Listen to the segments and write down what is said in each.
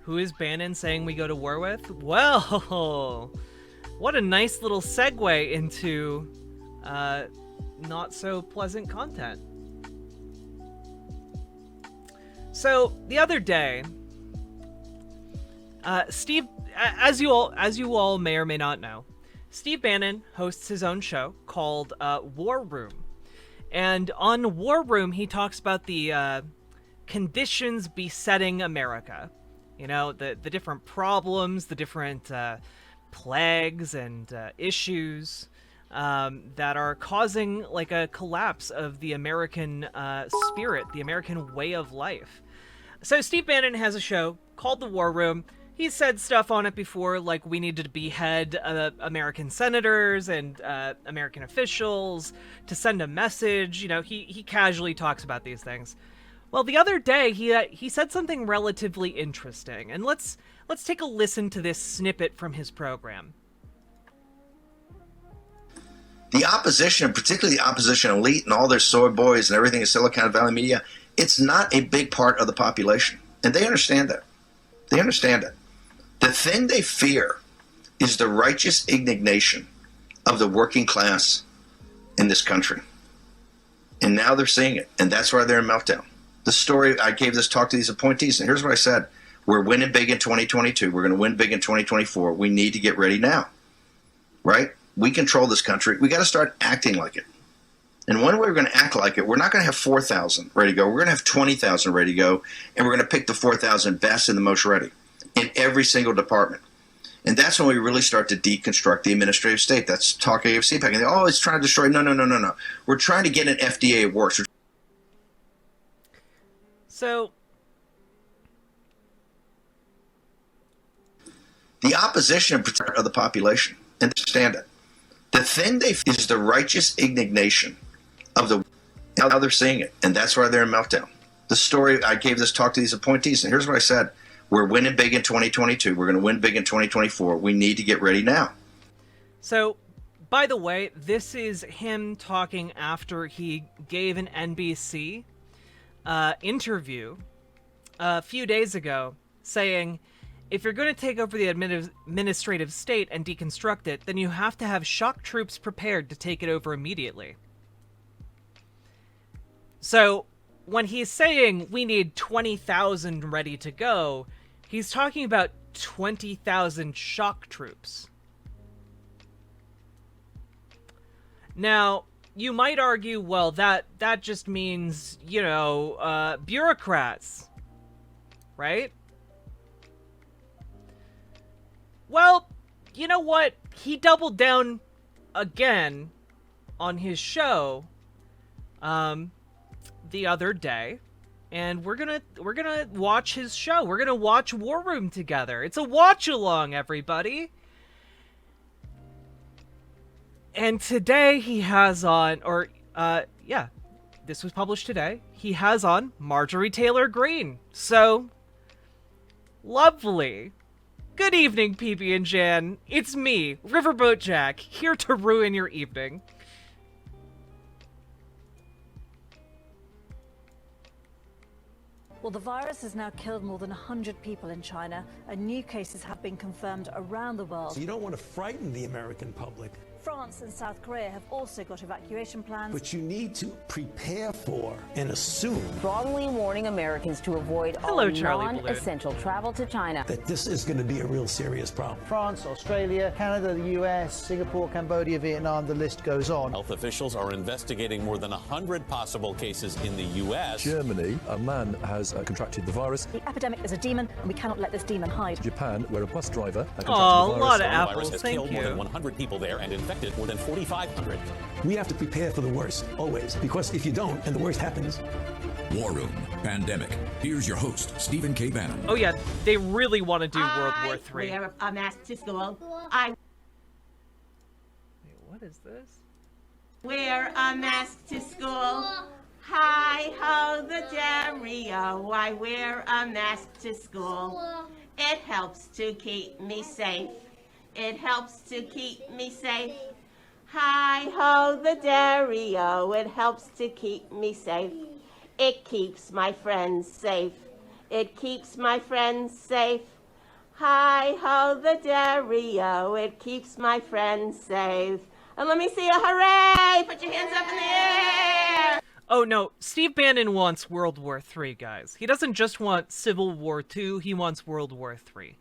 Who is Bannon saying we go to war with? Well, what a nice little segue into not so pleasant content. So the other day, Steve, as you all may or may not know, Steve Bannon hosts his own show called War Room, and on War Room he talks about the conditions besetting America. You know, the different problems, the different plagues and issues that are causing like a collapse of the American spirit, the American way of life. So Steve Bannon has a show called The War Room. He's said stuff on it before, like we need to behead American senators and American officials to send a message. You know, he casually talks about these things. Well, the other day he said something relatively interesting, and let's take a listen to this snippet from his program. The opposition, particularly the opposition elite and all their soy boys and everything in Silicon Valley media, it's not a big part of the population. And they understand that. They understand it. The thing they fear is the righteous indignation of the working class in this country. And now they're seeing it. And that's why they're in meltdown. The story, I gave this talk to these appointees, and here's what I said. We're winning big in 2022. We're going to win big in 2024. We need to get ready now. Right? We control this country. We got to start acting like it. And one way we're going to act like it, we're not going to have 4,000 ready to go. We're going to have 20,000 ready to go, and we're going to pick the 4,000 best and the most ready in every single department. And that's when we really start to deconstruct the administrative state. That's talk AFC pack. And oh, it's trying to destroy. No. We're trying to get an FDA that works. So the opposition of the population, and understand it. The thing they fear is the righteous indignation of the how they're seeing it, and that's why they're in meltdown. The story, I gave this talk to these appointees, and here's what I said. We're winning big in 2022. We're going to win big in 2024. We need to get ready now. So, by the way, this is him talking after he gave an NBC interview a few days ago saying, if you're going to take over the administrative state and deconstruct it, then you have to have shock troops prepared to take it over immediately. So, when he's saying we need 20,000 ready to go, he's talking about 20,000 shock troops. Now, you might argue, well, that just means, you know, bureaucrats, right? Well, you know what? He doubled down again on his show the other day, and we're gonna watch his show. We're gonna watch War Room together. It's a watch along, everybody. And today he has on, this was published today. He has on Marjorie Taylor Greene. So lovely. Good evening, PB and Jan. It's me, Riverboat Jack, here to ruin your evening. Well, the virus has now killed more than 100 people in China, and new cases have been confirmed around the world. So you don't want to frighten the American public. France and South Korea have also got evacuation plans. But you need to prepare for and assume strongly warning Americans to avoid all non-essential travel to China. That this is going to be a real serious problem. France, Australia, Canada, the US, Singapore, Cambodia, Vietnam, the list goes on. Health officials are investigating more than 100 possible cases in the US. Germany, a man has contracted the virus. The epidemic is a demon, and we cannot let this demon hide. Japan, where a bus driver contracted A the virus. lot of The apples, virus has thank killed you. more than 100 people there and infected more than 4,500. We have to prepare for the worst, always, because if you don't, and the worst happens. War Room, Pandemic. Here's your host, Stephen K. Bannon. Oh yeah, they really want to do World War III. Wear a mask to school. Wait, what is this? Wear a mask to school. Hi ho the Dario. I wear a mask to school. It helps to keep me safe. It helps to keep me safe. Hi ho the Dario. It helps to keep me safe. It keeps my friends safe. It keeps my friends safe. Hi-ho the dairy-o, it keeps my friends safe. And let me see a hooray! Put your hands up in the air! Oh no, Steve Bannon wants World War III, guys. He doesn't just want Civil War II, he wants World War III.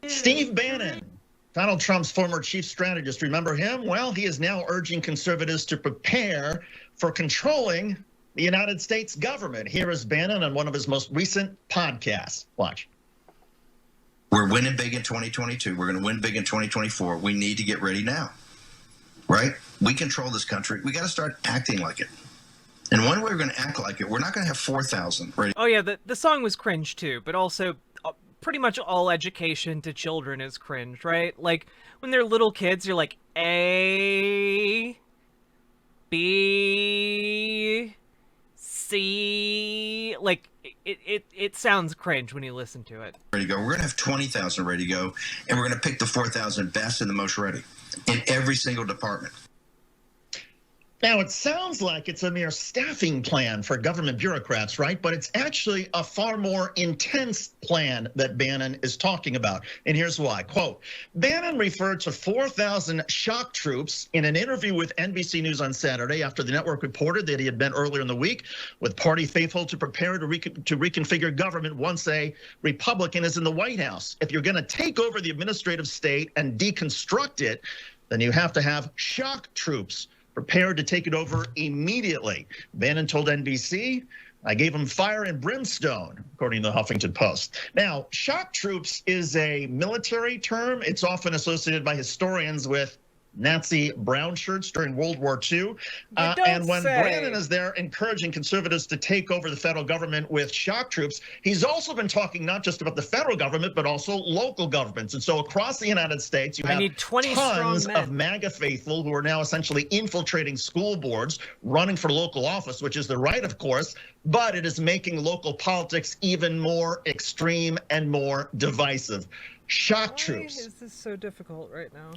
Steve Bannon, Donald Trump's former chief strategist. Remember him? Well, he is now urging conservatives to prepare for controlling the United States government. Here is Bannon on one of his most recent podcasts. Watch. We're winning big in 2022. We're going to win big in 2024. We need to get ready now, right? We control this country. We got to start acting like it. And when we're going to act like it, we're not going to have 4,000 ready. Oh yeah, the song was cringe too, but also pretty much all education to children is cringe, right? Like, when they're little kids, you're like, A, B, C, like, it sounds cringe when you listen to it. Ready to go. We're going to have 20,000 ready to go, and we're going to pick the 4,000 best and the most ready in every single department. Now, it sounds like it's a mere staffing plan for government bureaucrats, right? But it's actually a far more intense plan that Bannon is talking about. And here's why. Quote, Bannon referred to 4,000 shock troops in an interview with NBC News on Saturday after the network reported that he had been earlier in the week with party faithful to prepare to reconfigure government once a Republican is in the White House. If you're going to take over the administrative state and deconstruct it, then you have to have shock troops prepared to take it over immediately. Bannon told NBC, I gave him fire and brimstone, according to the Huffington Post. Now, shock troops is a military term. It's often associated by historians with Nazi brown shirts during World War II. And when Bannon is there encouraging conservatives to take over the federal government with shock troops, he's also been talking not just about the federal government, but also local governments. And so across the United States, you have tons of MAGA faithful who are now essentially infiltrating school boards, running for local office, which is the right, of course, but it is making local politics even more extreme and more divisive. Shock troops. Why is this so difficult right now?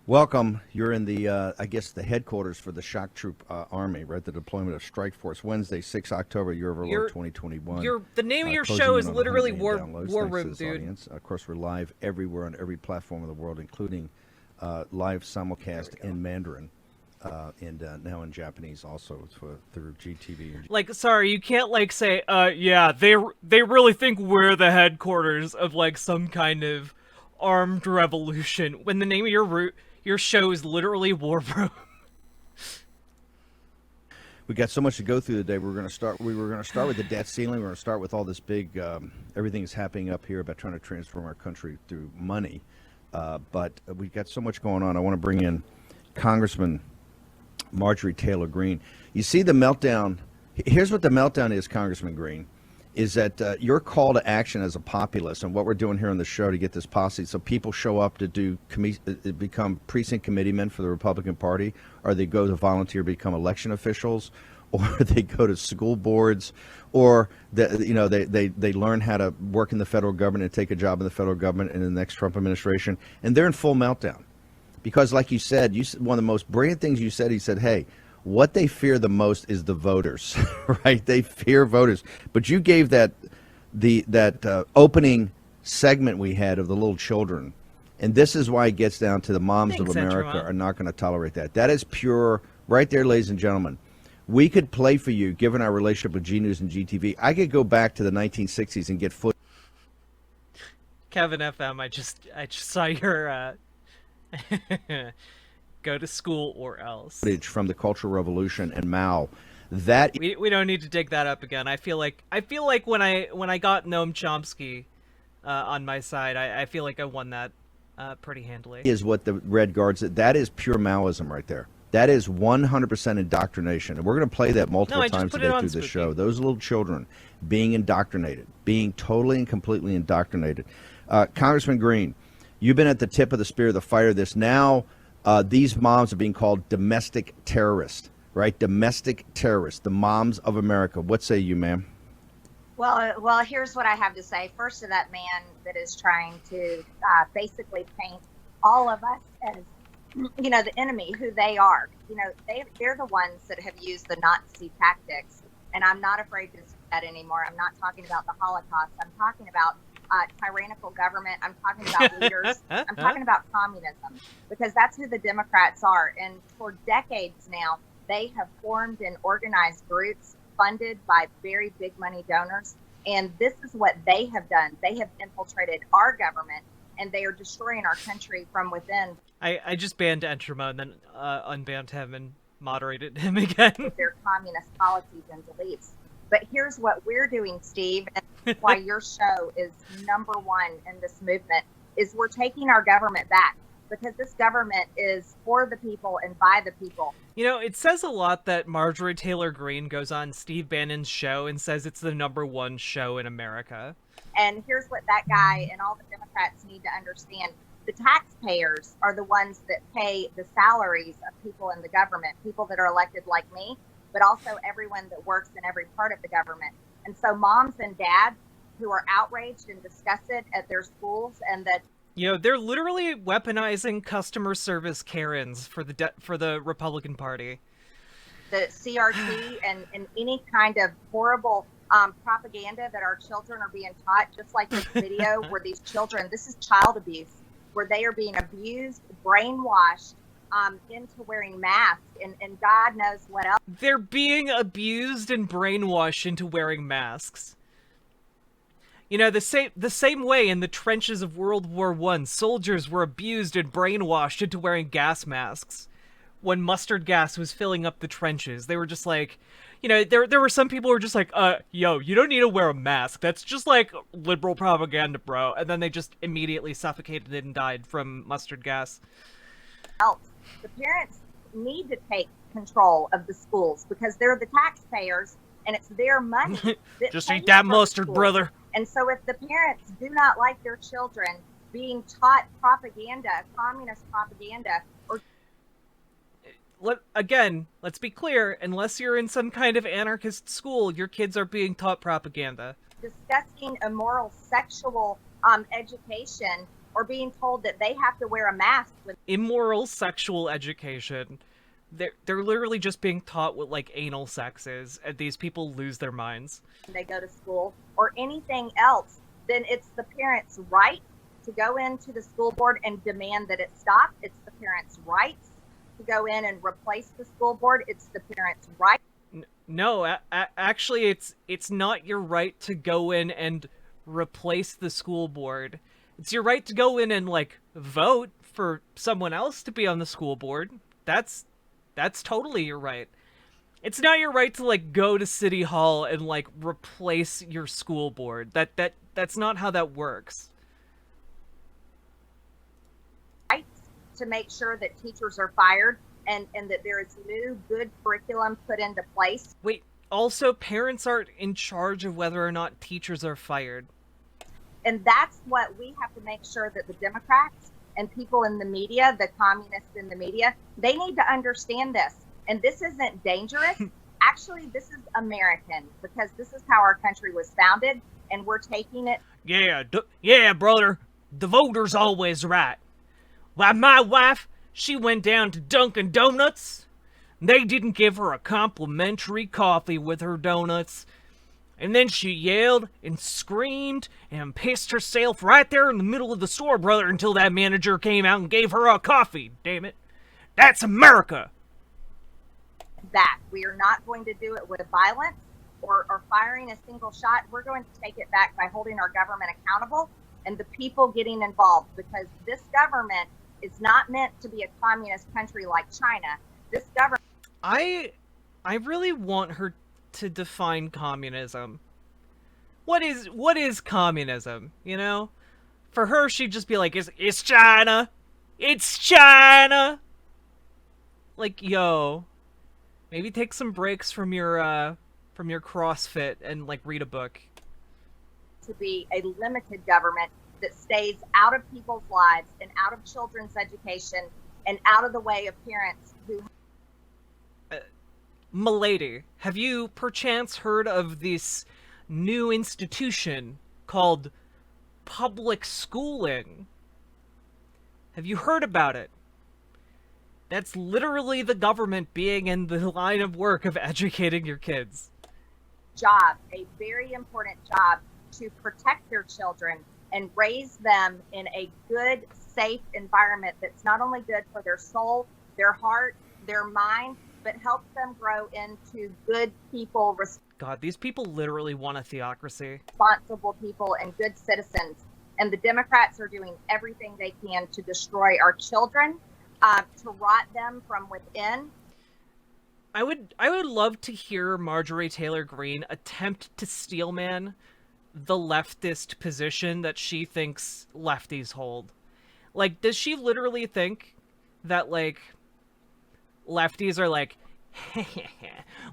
Welcome. You're in the, I guess, the headquarters for the Shock Troop Army, right? The deployment of Strike Force. Wednesday, 6 October, year of our Lord 2021. The name of your show is literally War Room, dude. Audience. Of course, we're live everywhere on every platform in the world, including live simulcast in Mandarin and now in Japanese also through GTV. Like, sorry, you can't, like, say, yeah, they really think we're the headquarters of, like, some kind of armed revolution, when the name of your show is literally War Room. We got so much to go through today. We were going to start with the debt ceiling. We're going to start with all this big, everything is happening up here about trying to transform our country through money. But we've got so much going on. I want to bring in Congressman Marjorie Taylor Greene. You see the meltdown. Here's what the meltdown is, Congressman Greene, is that your call to action as a populist, and what we're doing here on the show to get this posse, so people show up to become precinct committeemen for the Republican Party, or they go to volunteer, become election officials, or they go to school boards, or they learn how to work in the federal government and take a job in the federal government in the next Trump administration, and they're in full meltdown. Because like you said, one of the most brilliant things you said, he said, hey, what they fear the most is the voters, right? They fear voters. But you gave that opening segment we had of the little children. And this is why it gets down to the moms of America are not going to tolerate that. That is pure, right there, ladies and gentlemen. We could play for you, given our relationship with G News and GTV. I could go back to the 1960s and get Kevin FM, I just saw your go to school or else footage from the Cultural Revolution and Mao. That we don't need to dig that up again. I feel like when I got Noam Chomsky on my side, I feel like I won that pretty handily. Is what the Red Guards. That is pure Maoism right there. That is 100% indoctrination, and we're going to play that multiple times today through the show. Those little children being indoctrinated, being totally and completely indoctrinated. Congressman Greene, you've been at the tip of the spear of the fire of this. Now these moms are being called domestic terrorists, right? Domestic terrorists, the moms of America. What say you, ma'am? Well, here's what I have to say. First, to that man that is trying to basically paint all of us as, the enemy, who they are. They're the ones that have used the Nazi tactics, and I'm not afraid to say that anymore. I'm not talking about the Holocaust. I'm talking about tyrannical government. I'm talking about leaders. I'm talking about communism, because that's who the Democrats are. And for decades now, they have formed and organized groups funded by very big money donors. And this is what they have done. They have infiltrated our government, and they are destroying our country from within. I just banned Entrama and then unbanned him and moderated him again. With their communist policies and beliefs. But here's what we're doing, Steve, and why your show is #1 in this movement, is we're taking our government back, because this government is for the people and by the people. You know, it says a lot that Marjorie Taylor Greene goes on Steve Bannon's show and says it's the #1 show in America. And here's what that guy and all the Democrats need to understand. The taxpayers are the ones that pay the salaries of people in the government, people that are elected like me, but also everyone that works in every part of the government. And so moms and dads who are outraged and disgusted at their schools, and that, you know, they're literally weaponizing customer service Karens for the Republican Party. The CRT and any kind of horrible propaganda that our children are being taught, just like this video where these children, this is child abuse, where they are being abused, brainwashed into wearing masks, and God knows what else. They're being abused and brainwashed into wearing masks. You know, the same way in the trenches of World War I, soldiers were abused and brainwashed into wearing gas masks. When mustard gas was filling up the trenches, they were just like, you know, there were some people who were just like, yo, you don't need to wear a mask. That's just like liberal propaganda, bro. And then they just immediately suffocated and died from mustard gas. The parents need to take control of the schools, because they're the taxpayers and it's their money. That Just eat that mustard, brother. And so if the parents do not like their children being taught propaganda, communist propaganda, or... Let's be clear, unless you're in some kind of anarchist school, your kids are being taught propaganda. Disgusting, immoral, sexual education, or being told that they have to wear a mask. Immoral sexual education. They're literally just being taught what, like, anal sex is, and these people lose their minds. They go to school, or anything else, then it's the parents' right to go into the school board and demand that it stop. It's the parents' rights to go in and replace the school board. It's the parents' right. No, actually, it's not your right to go in and replace the school board. It's your right to go in and, like, vote for someone else to be on the school board. That's totally your right. It's not your right to, like, go to City Hall and, like, replace your school board. That's not how that works. To make sure that teachers are fired and that there is new good curriculum put into place. Wait, also parents aren't in charge of whether or not teachers are fired. And that's what we have to make sure that the Democrats and people in the media, the communists in the media, they need to understand this. And this isn't dangerous. Actually, this is American, because this is how our country was founded, and we're taking it. Yeah, brother. The voter's always right. Why, my wife, she went down to Dunkin' Donuts. They didn't give her a complimentary coffee with her donuts. And then she yelled and screamed and pissed herself right there in the middle of the store, brother, until that manager came out and gave her a coffee. Damn it. That's America. That we are not going to do it with violence or firing a single shot. We're going to take it back by holding our government accountable and the people getting involved, because this government is not meant to be a communist country like China. This government... I really want her to define communism. What is communism, you know? For her, she'd just be like, it's China! It's China! Like, yo, maybe take some breaks from your CrossFit and, like, read a book. To be a limited government that stays out of people's lives and out of children's education and out of the way of parents who... Milady, have you perchance heard of this new institution called public schooling? Have you heard about it? That's literally the government being in the line of work of educating your kids. Job, a very important job to protect their children and raise them in a good, safe environment that's not only good for their soul, their heart, their mind, but helps them grow into good people, God, these people literally want a theocracy. Responsible people and good citizens. And the Democrats are doing everything they can to destroy our children, to rot them from within. I would love to hear Marjorie Taylor Greene attempt to steelman the leftist position that she thinks lefties hold. Like, does she literally think that, like, lefties are like,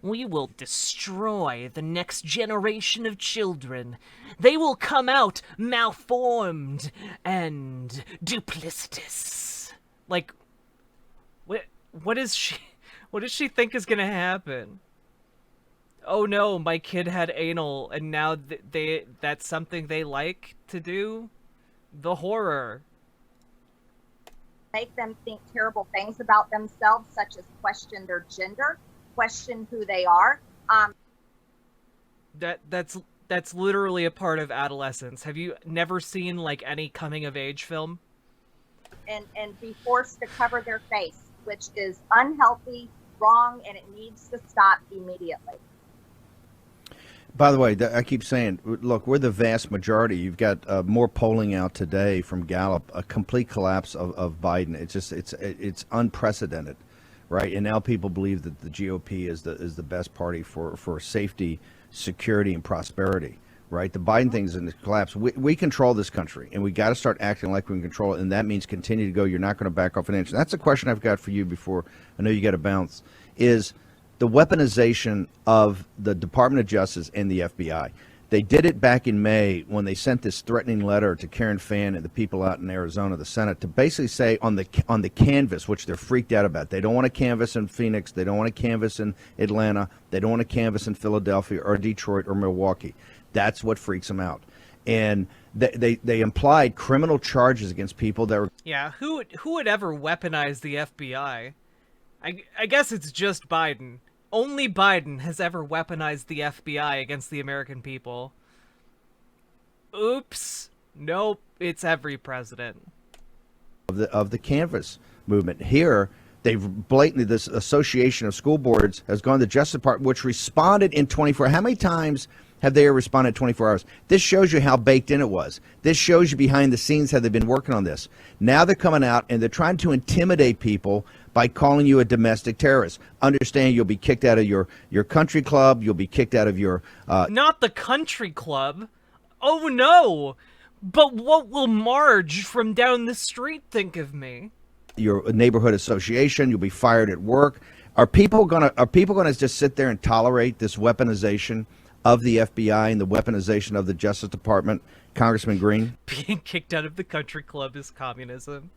we will destroy the next generation of children. They will come out malformed and duplicitous. Like, what does she think is gonna happen? Oh no, my kid had anal, and now that's something they like to do? The horror. Make them think terrible things about themselves, such as question their gender, question who they are. That's literally a part of adolescence. Have you never seen, like, any coming-of-age film? And be forced to cover their face, which is unhealthy, wrong, and it needs to stop immediately. By the way, I keep saying, look, we're the vast majority. You've got more polling out today from Gallup, a complete collapse of Biden. It's unprecedented, right? And now people believe that the GOP is the best party for safety, security, and prosperity, right? The Biden thing's in the collapse. We control this country, and we got to start acting like we can control it, and that means continue to go. You're not going to back off an inch. That's a question I've got for you before I know you got to bounce, is the weaponization of the Department of Justice and the FBI. They did it back in May when they sent this threatening letter to Karen Fann and the people out in Arizona, the Senate, to basically say on the canvas, which they're freaked out about. They don't want to canvass in Phoenix. They don't want to canvass in Atlanta. They don't want to canvass in Philadelphia or Detroit or Milwaukee. That's what freaks them out. And they implied criminal charges against people that were... Yeah, who would ever weaponize the FBI? I guess it's just Biden. Only Biden has ever weaponized the FBI against the American people. Oops. Nope, it's every president. Of the canvas movement. Here, they've blatantly, this Association of School Boards has gone to the Justice Department, which responded in 24. How many times have they responded in 24 hours? This shows you how baked in it was. This shows you behind the scenes how they've been working on this. Now they're coming out and they're trying to intimidate people by calling you a domestic terrorist. Understand, you'll be kicked out of your country club. You'll be kicked out of your... Not the country club. Oh no! But what will Marge from down the street think of me? Your neighborhood association. You'll be fired at work. Are people gonna just sit there and tolerate this weaponization of the FBI and the weaponization of the Justice Department, Congressman Green? Being kicked out of the country club is communism.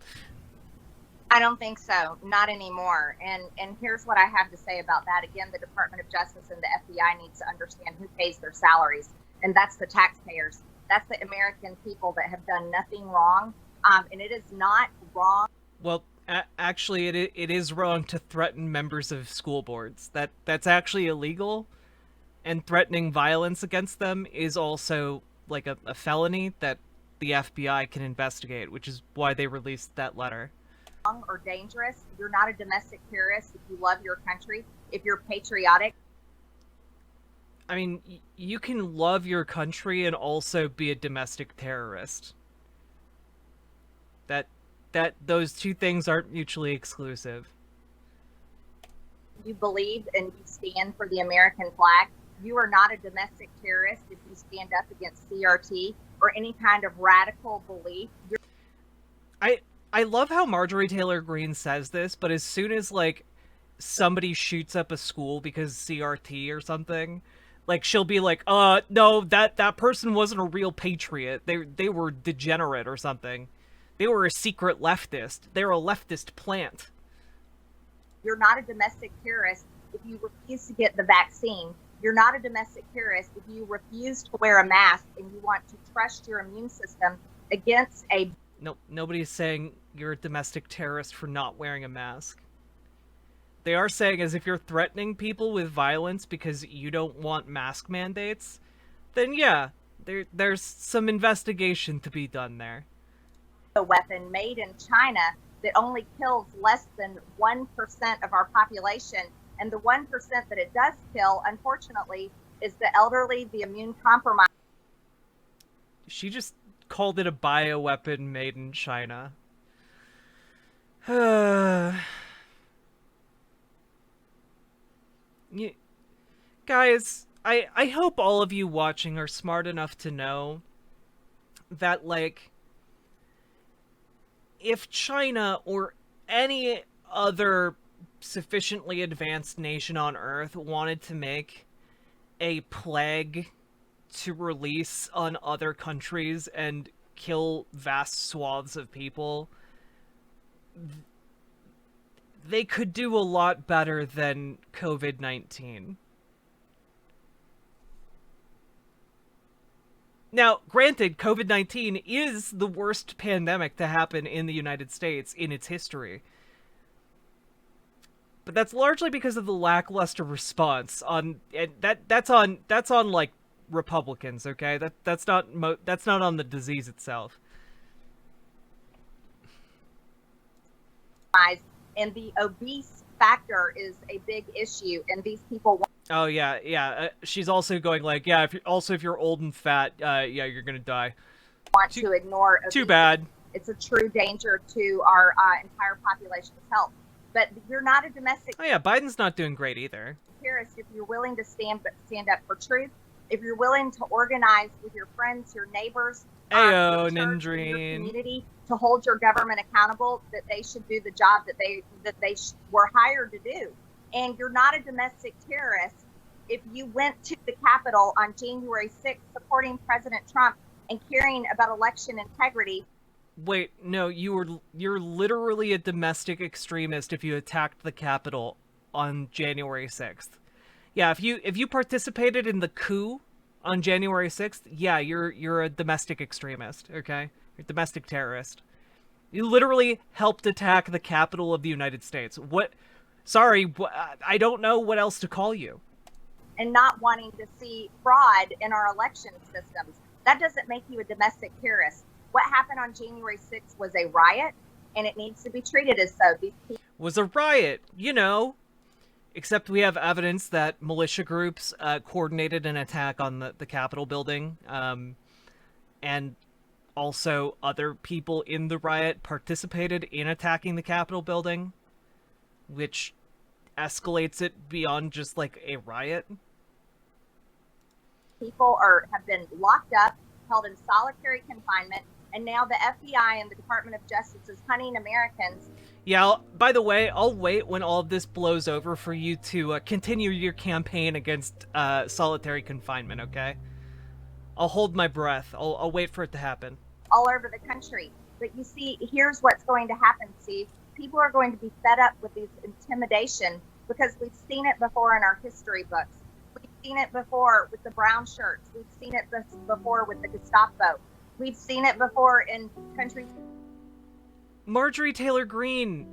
I don't think so. Not anymore. And here's what I have to say about that. Again, the Department of Justice and the FBI needs to understand who pays their salaries, and that's the taxpayers. That's the American people that have done nothing wrong. And it is not wrong. Well, actually, it is wrong to threaten members of school boards. That's actually illegal, and threatening violence against them is also like a felony that the FBI can investigate, which is why they released that letter. Or dangerous. You're not a domestic terrorist if you love your country, if you're patriotic. I mean, you can love your country and also be a domestic terrorist. Those two things aren't mutually exclusive. You believe and you stand for the American flag. You are not a domestic terrorist if you stand up against CRT or any kind of radical belief. I love how Marjorie Taylor Greene says this, but as soon as, like, somebody shoots up a school because CRT or something, like, she'll be like, no, that person wasn't a real patriot. They were degenerate or something. They were a secret leftist. They're a leftist plant. You're not a domestic terrorist if you refuse to get the vaccine. You're not a domestic terrorist if you refuse to wear a mask and you want to trust your immune system against a... No, nobody's saying you're a domestic terrorist for not wearing a mask. They are saying as if you're threatening people with violence because you don't want mask mandates, then yeah, there's some investigation to be done there. A weapon made in China that only kills less than 1% of our population. And the 1% that it does kill, unfortunately, is the elderly, the immune compromised. She just called it a bioweapon made in China. Guys, I hope all of you watching are smart enough to know that, like, if China or any other sufficiently advanced nation on Earth wanted to make a plague to release on other countries and kill vast swaths of people, they could do a lot better than COVID-19. Now, granted, COVID-19 is the worst pandemic to happen in the United States in its history. But that's largely because of the lackluster response on that's on like Republicans, okay? That's not on the disease itself. And the obese factor is a big issue, and these people Oh yeah. She's also going like, yeah. If you're old and fat, yeah, you're gonna die. Want to ignore obesity. Too bad. It's a true danger to our entire population's health. But you're not a domestic. Oh yeah, Biden's not doing great either. Terrorist, if you're willing to stand up for truth, if you're willing to organize with your friends, your neighbors, Ayo, your Nindreen, community, to hold your government accountable, that they should do the job that they were hired to do. And you're not a domestic terrorist if you went to the Capitol on January 6th supporting President Trump and caring about election integrity. Wait, no, you're literally a domestic extremist if you attacked the Capitol on January 6th. Yeah, if you participated in the coup on January 6th, yeah, you're a domestic extremist, okay? You're a domestic terrorist. You literally helped attack the Capitol of the United States. Sorry, I don't know what else to call you. And not wanting to see fraud in our election systems. That doesn't make you a domestic terrorist. What happened on January 6th was a riot, and it needs to be treated as so. These people was a riot, you know. Except we have evidence that militia groups coordinated an attack on the Capitol building, and also other people in the riot participated in attacking the Capitol building, which escalates it beyond just like a riot. People have been locked up, held in solitary confinement, and now the FBI and the Department of Justice is hunting Americans. Yeah, by the way, I'll wait when all of this blows over for you to continue your campaign against solitary confinement, okay? I'll hold my breath. I'll wait for it to happen. All over the country. But you see, here's what's going to happen, Steve. People are going to be fed up with this intimidation because we've seen it before in our history books. We've seen it before with the brown shirts. We've seen it before with the Gestapo. We've seen it before in countries. Marjorie Taylor Greene.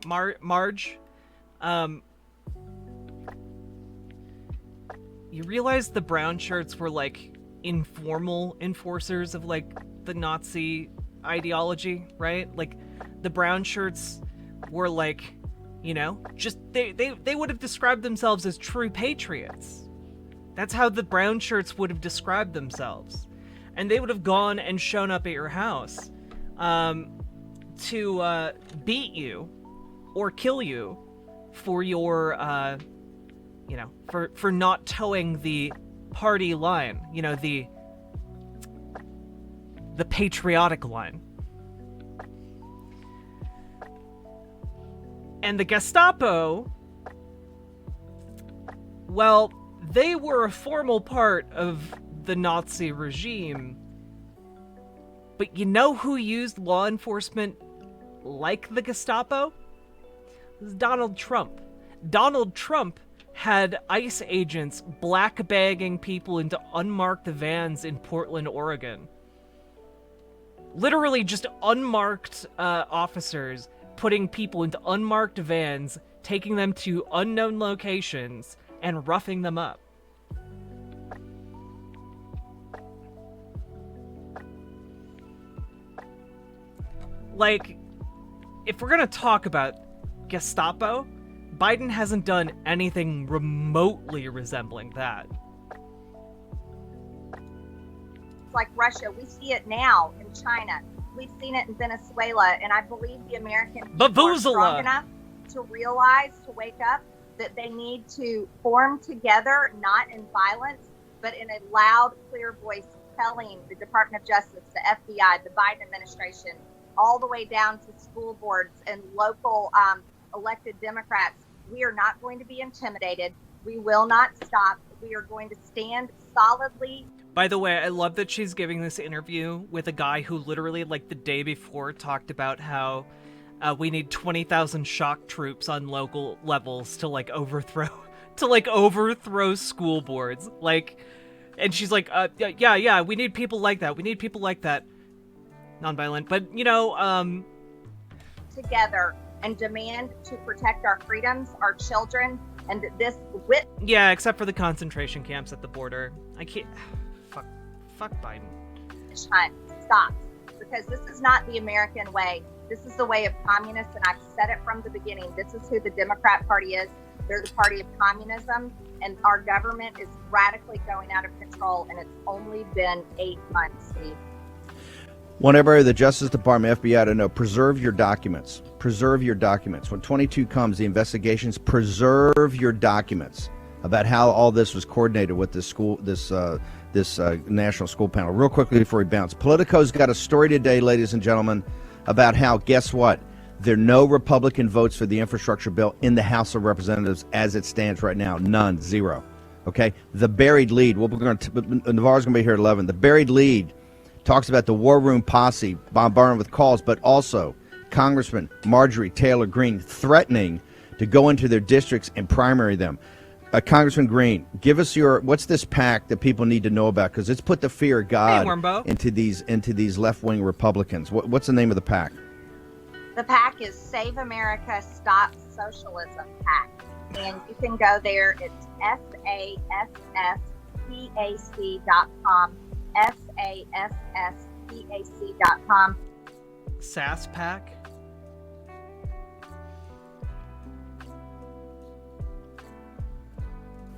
Marge. You realize the brown shirts were like informal enforcers of like the Nazi ideology, right? Like the brown shirts were like, you know, just they would have described themselves as true patriots. That's how the brown shirts would have described themselves. And they would have gone and shown up at your house to beat you or kill you for your, you know, for not towing the party line, you know, the patriotic line. And the Gestapo, well, they were a formal part of the Nazi regime, but you know who used law enforcement like the Gestapo? It was Donald Trump. Donald Trump had ICE agents black bagging people into unmarked vans in Portland, Oregon. Literally just unmarked officers putting people into unmarked vans, taking them to unknown locations, and roughing them up. like, if we're gonna talk about Gestapo, Biden hasn't done anything remotely resembling that. It's like Russia. We see it now in China. We've seen it in Venezuela, and I believe the American people are strong enough to realize, to wake up, that they need to form together, not in violence, but in a loud, clear voice, telling the Department of Justice, the FBI, the Biden administration, all the way down to school boards and local elected Democrats, we are not going to be intimidated. We will not stop. We are going to stand solidly. By the way, I love that she's giving this interview with a guy who literally, like, the day before talked about how we need 20,000 shock troops on local levels to, like, overthrow school boards. Like, and she's like, yeah, we need people like that. We need people like that. Nonviolent, but, you know, together and demand to protect our freedoms, our children, and this yeah, except for the concentration camps at the border. I can't. Fuck Biden. Hunt stops, because this is not the American way. This is the way of communists, and I've said it from the beginning. This is who the Democrat Party is. They're the party of communism, and our government is radically going out of control, and it's only been 8 months, Steve. Want everybody, the Justice Department, FBI, to know, preserve your documents. Preserve your documents. When 22 comes, the investigations, preserve your documents about how all this was coordinated with this school, this national school panel. Real quickly before we bounce, Politico's got a story today, ladies and gentlemen, about how, guess what? There are no Republican votes for the infrastructure bill in the House of Representatives as it stands right now. None. Zero. Okay? The buried lead, Navarro's going to be here at 11. The buried lead talks about the War Room posse bombarding with calls, but also Congressman Marjorie Taylor Greene threatening to go into their districts and primary them. Congressman Greene, give us what's this pact that people need to know about? Because it's put the fear of God into these left-wing Republicans. What's the name of the pact? The PAC is Save America, Stop Socialism PAC. And you can go there. It's SASSPAC.com. SASSPAC.com. SAS PAC?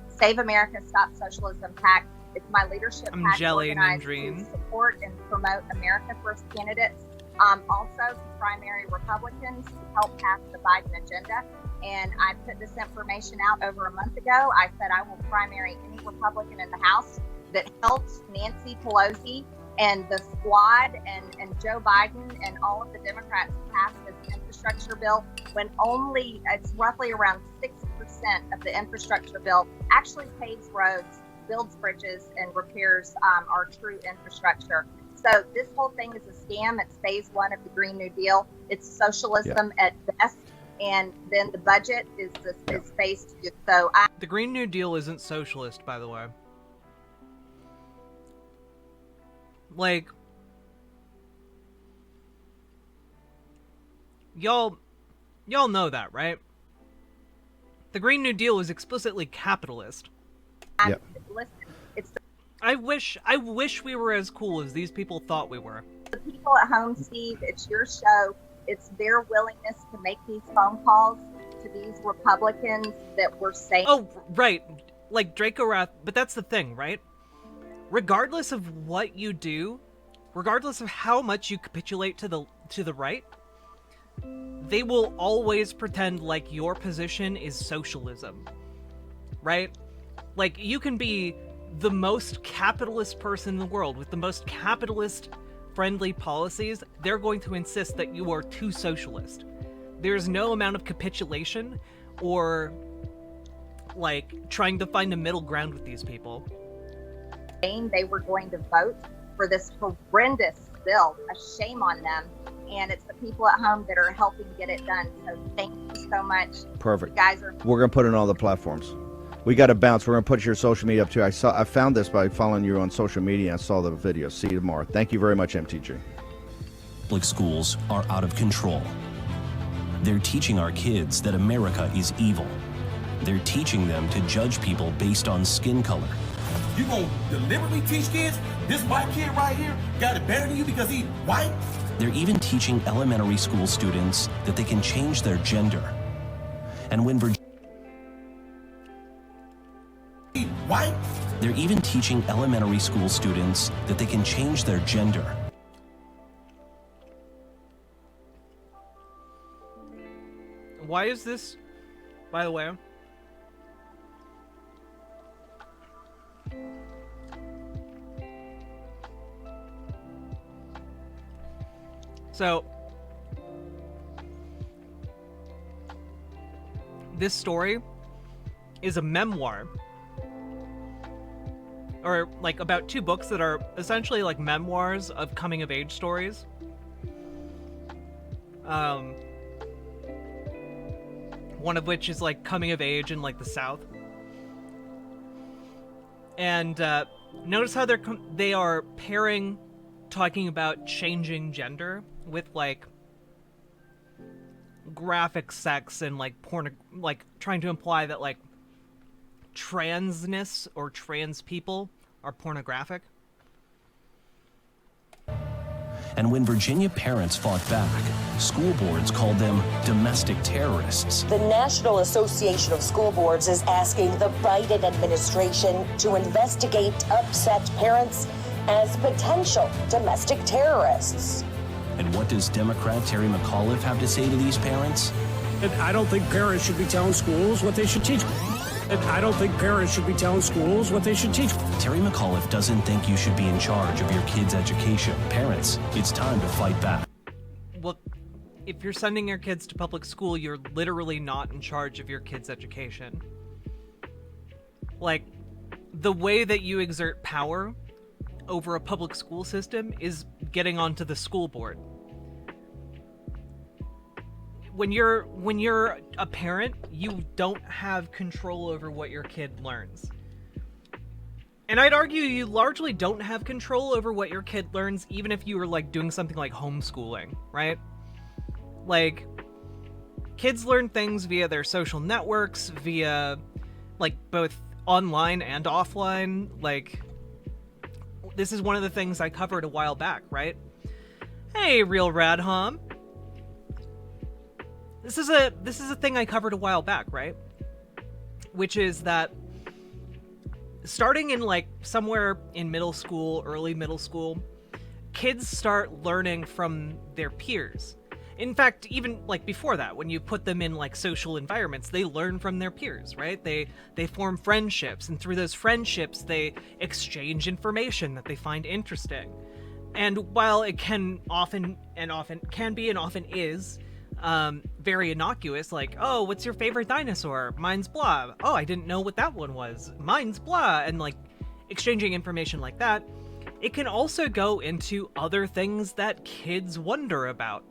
Save America, Stop Socialism PAC. It's my leadership PAC organized to support and promote America First candidates. Also, primary Republicans to help pass the Biden agenda. And I put this information out over a month ago. I said I will primary any Republican in the House that helps Nancy Pelosi and the squad and Joe Biden and all of the Democrats pass this infrastructure bill, when only it's roughly around 6% of the infrastructure bill actually paves roads, builds bridges, and repairs our true infrastructure. So this whole thing is a scam. It's phase 1 of the Green New Deal. It's socialism at best. And then the budget is phase 2. So the Green New Deal isn't socialist, by the way. Like, y'all know that, right? The Green New Deal is explicitly capitalist. Yep. Listen, it's I wish we were as cool as these people thought we were. The people at home, Steve, it's your show. It's their willingness to make these phone calls to these Republicans that were saying. Oh, right. Like Draco Rath, but that's the thing, right? Regardless of what you do, regardless of how much you capitulate to the right, they will always pretend like your position is socialism, right? Like, you can be the most capitalist person in the world with the most capitalist friendly policies. They're going to insist that you are too socialist. There's no amount of capitulation or like trying to find a middle ground with these people. They were going to vote for this horrendous bill. A shame on them. And it's the people at home that are helping get it done. So thank you so much. Perfect. You guys are. We're going to put it on all the platforms. We got to bounce. We're going to put your social media up too. I found this by following you on social media. I saw the video. See you tomorrow. Thank you very much, MTG. Public schools are out of control. They're teaching our kids that America is evil. They're teaching them to judge people based on skin color. You gonna deliberately teach kids this white kid right here got it better than you because he white? They're even teaching elementary school students that they can change their gender. And when What? They're even teaching elementary school students that they can change their gender. Why is this, by the way? So, this story is a memoir, or like about two books that are essentially like memoirs of coming of age stories. One of which is like coming of age in like the South. And notice how they are pairing talking about changing gender with like graphic sex and like porn, like trying to imply that like transness or trans people are pornographic. And when Virginia parents fought back, school boards called them domestic terrorists. The National Association of School Boards is asking the Biden administration to investigate upset parents as potential domestic terrorists. And what does Democrat Terry McAuliffe have to say to these parents? I don't think parents should be telling schools what they should teach. I don't think parents should be telling schools what they should teach. Terry McAuliffe doesn't think you should be in charge of your kids' education. Parents, it's time to fight back. Well, if you're sending your kids to public school, you're literally not in charge of your kids' education. Like, the way that you exert power over a public school system is getting onto the school board. When you're a parent, you don't have control over what your kid learns. And I'd argue you largely don't have control over what your kid learns, even if you were like doing something like homeschooling, right? Like, kids learn things via their social networks, via like both online and offline. Like, this is one of the things I covered a while back, right? Hey, Real Radhom. This is a thing I covered a while back, right? Which is that starting in like somewhere in middle school, early middle school, kids start learning from their peers. In fact, even like before that, when you put them in like social environments, they learn from their peers, right? They form friendships, and through those friendships, they exchange information that they find interesting. And while it can often is very innocuous, like, oh, what's your favorite dinosaur? Mine's blah. Oh, I didn't know what that one was. Mine's blah. And like exchanging information like that, it can also go into other things that kids wonder about.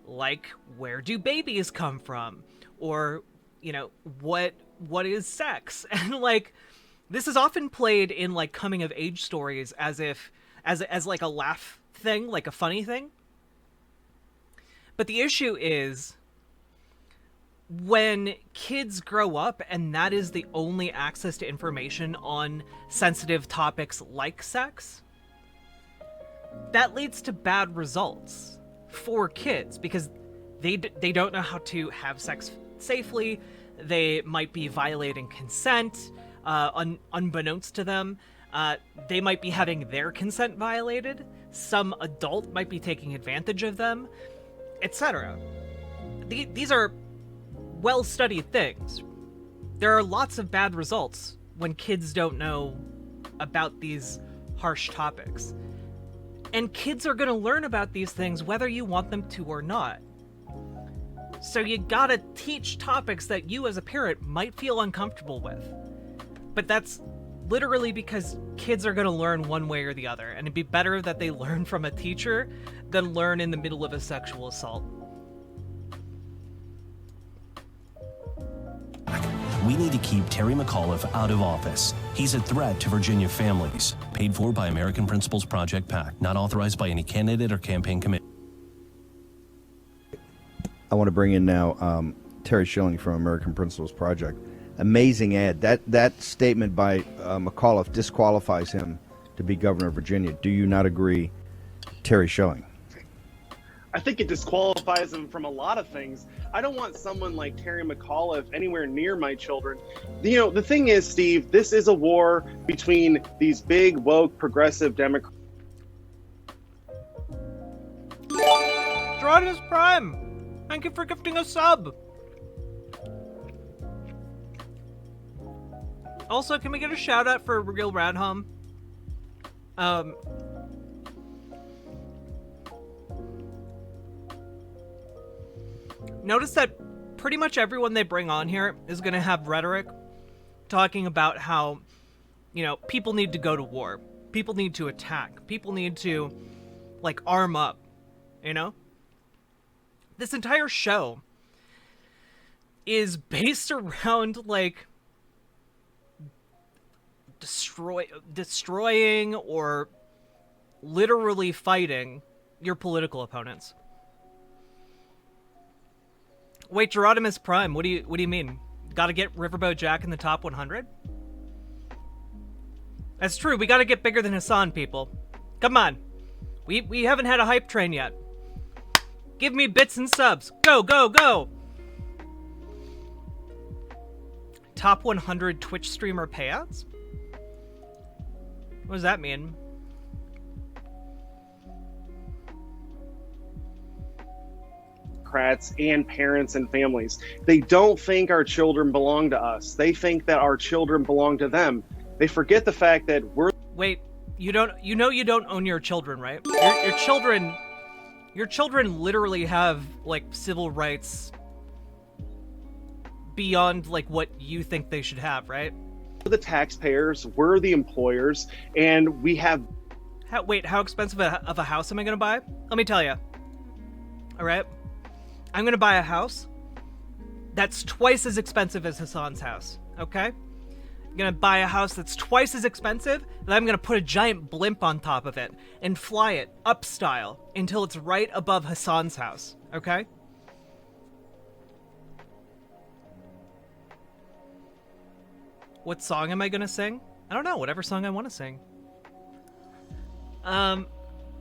Like, where do babies come from? Or, you know, what is sex? And like, this is often played in like coming of age stories as like a laugh thing, like a funny thing. But the issue is when kids grow up and that is the only access to information on sensitive topics like sex, that leads to bad results for kids because they don't know how to have sex safely. They might be violating consent, unbeknownst to them. They might be having their consent violated. Some adult might be taking advantage of them, etc. These are well-studied things. There are lots of bad results when kids don't know about these harsh topics. And kids are going to learn about these things whether you want them to or not. So you gotta teach topics that you as a parent might feel uncomfortable with. But that's literally because kids are going to learn one way or the other, and it'd be better that they learn from a teacher than learn in the middle of a sexual assault. We need to keep Terry McAuliffe out of office. He's a threat to Virginia families. Paid for by American Principles Project PAC, not authorized by any candidate or campaign committee. I want to bring in now Terry Schilling from American Principles Project. Amazing ad. That statement by McAuliffe disqualifies him to be governor of Virginia. Do you not agree, Terry Schilling? I think it disqualifies them from a lot of things. I don't want someone like Terry McAuliffe anywhere near my children. The thing is, Steve, this is a war between these big, woke, progressive Democrats. Gerardus Prime, thank you for gifting a sub. Also, can we get a shout out for Real Radham? Notice that pretty much everyone they bring on here is going to have rhetoric talking about how, people need to go to war. People need to attack. People need to, arm up, This entire show is based around, destroying or literally fighting your political opponents. Wait, Gerardimus Prime, what do you mean? Gotta get Riverboat Jack in the top 100? That's true, we gotta get bigger than Hassan, people. Come on. We haven't had a hype train yet. Give me bits and subs. Go, go, go! Top 100 Twitch streamer payouts? What does that mean? And parents and families. They don't think our children belong to us. They think that our children belong to them. They forget the fact that we're... Wait, you don't own your children, right? Your children literally have, civil rights beyond, what you think they should have, right? We're the taxpayers, we're the employers, and we have... How expensive of a house am I gonna buy? Let me tell you. Alright? I'm gonna buy a house that's twice as expensive as Hassan's house, okay? I'm gonna buy a house that's twice as expensive, and I'm gonna put a giant blimp on top of it and fly it up style until it's right above Hassan's house, okay? What song am I gonna sing? I don't know, whatever song I want to sing.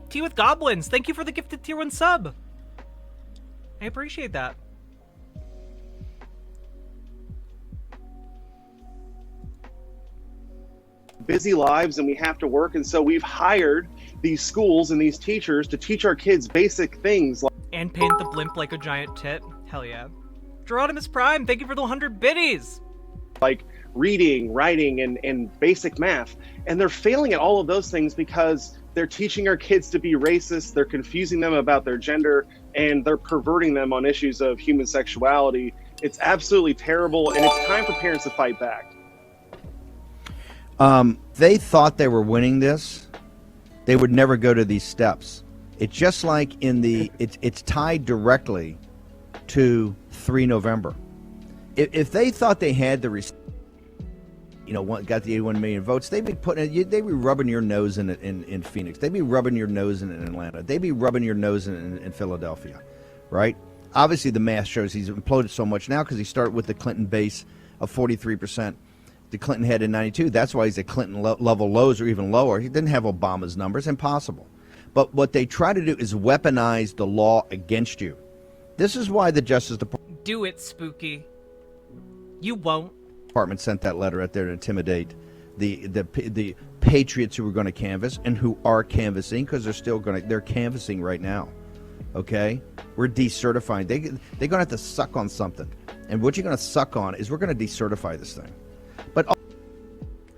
Tea with Goblins, thank you for the gifted tier 1 sub. I appreciate that. Busy lives and we have to work, and so we've hired these schools and these teachers to teach our kids basic things and paint the blimp like a giant tit. Hell yeah. Gerardimus Prime, thank you for the 100 biddies. Like reading, writing, and basic math. And they're failing at all of those things because they're teaching our kids to be racist, they're confusing them about their gender, and they're perverting them on issues of human sexuality. It's absolutely terrible, and it's time for parents to fight back. They thought they were winning this. They would never go to these steps. It's just like it's tied directly to 3 November. If they thought they had the got the 81 million votes, they'd be rubbing your nose in Phoenix. They'd be rubbing your nose in Atlanta. They'd be rubbing your nose in Philadelphia, right? Obviously, the math shows he's imploded so much now because he started with the Clinton base of 43%. The Clinton had in 92. That's why he's at Clinton level lows or even lower. He didn't have Obama's numbers. Impossible. But what they try to do is weaponize the law against you. This is why the Justice Department... Do it, Spooky. You won't. Department sent that letter out there to intimidate the patriots who were going to canvass and who are canvassing because they're canvassing right now. Okay, we're decertifying. They're going to have to suck on something, and what you're going to suck on is we're going to decertify this thing. But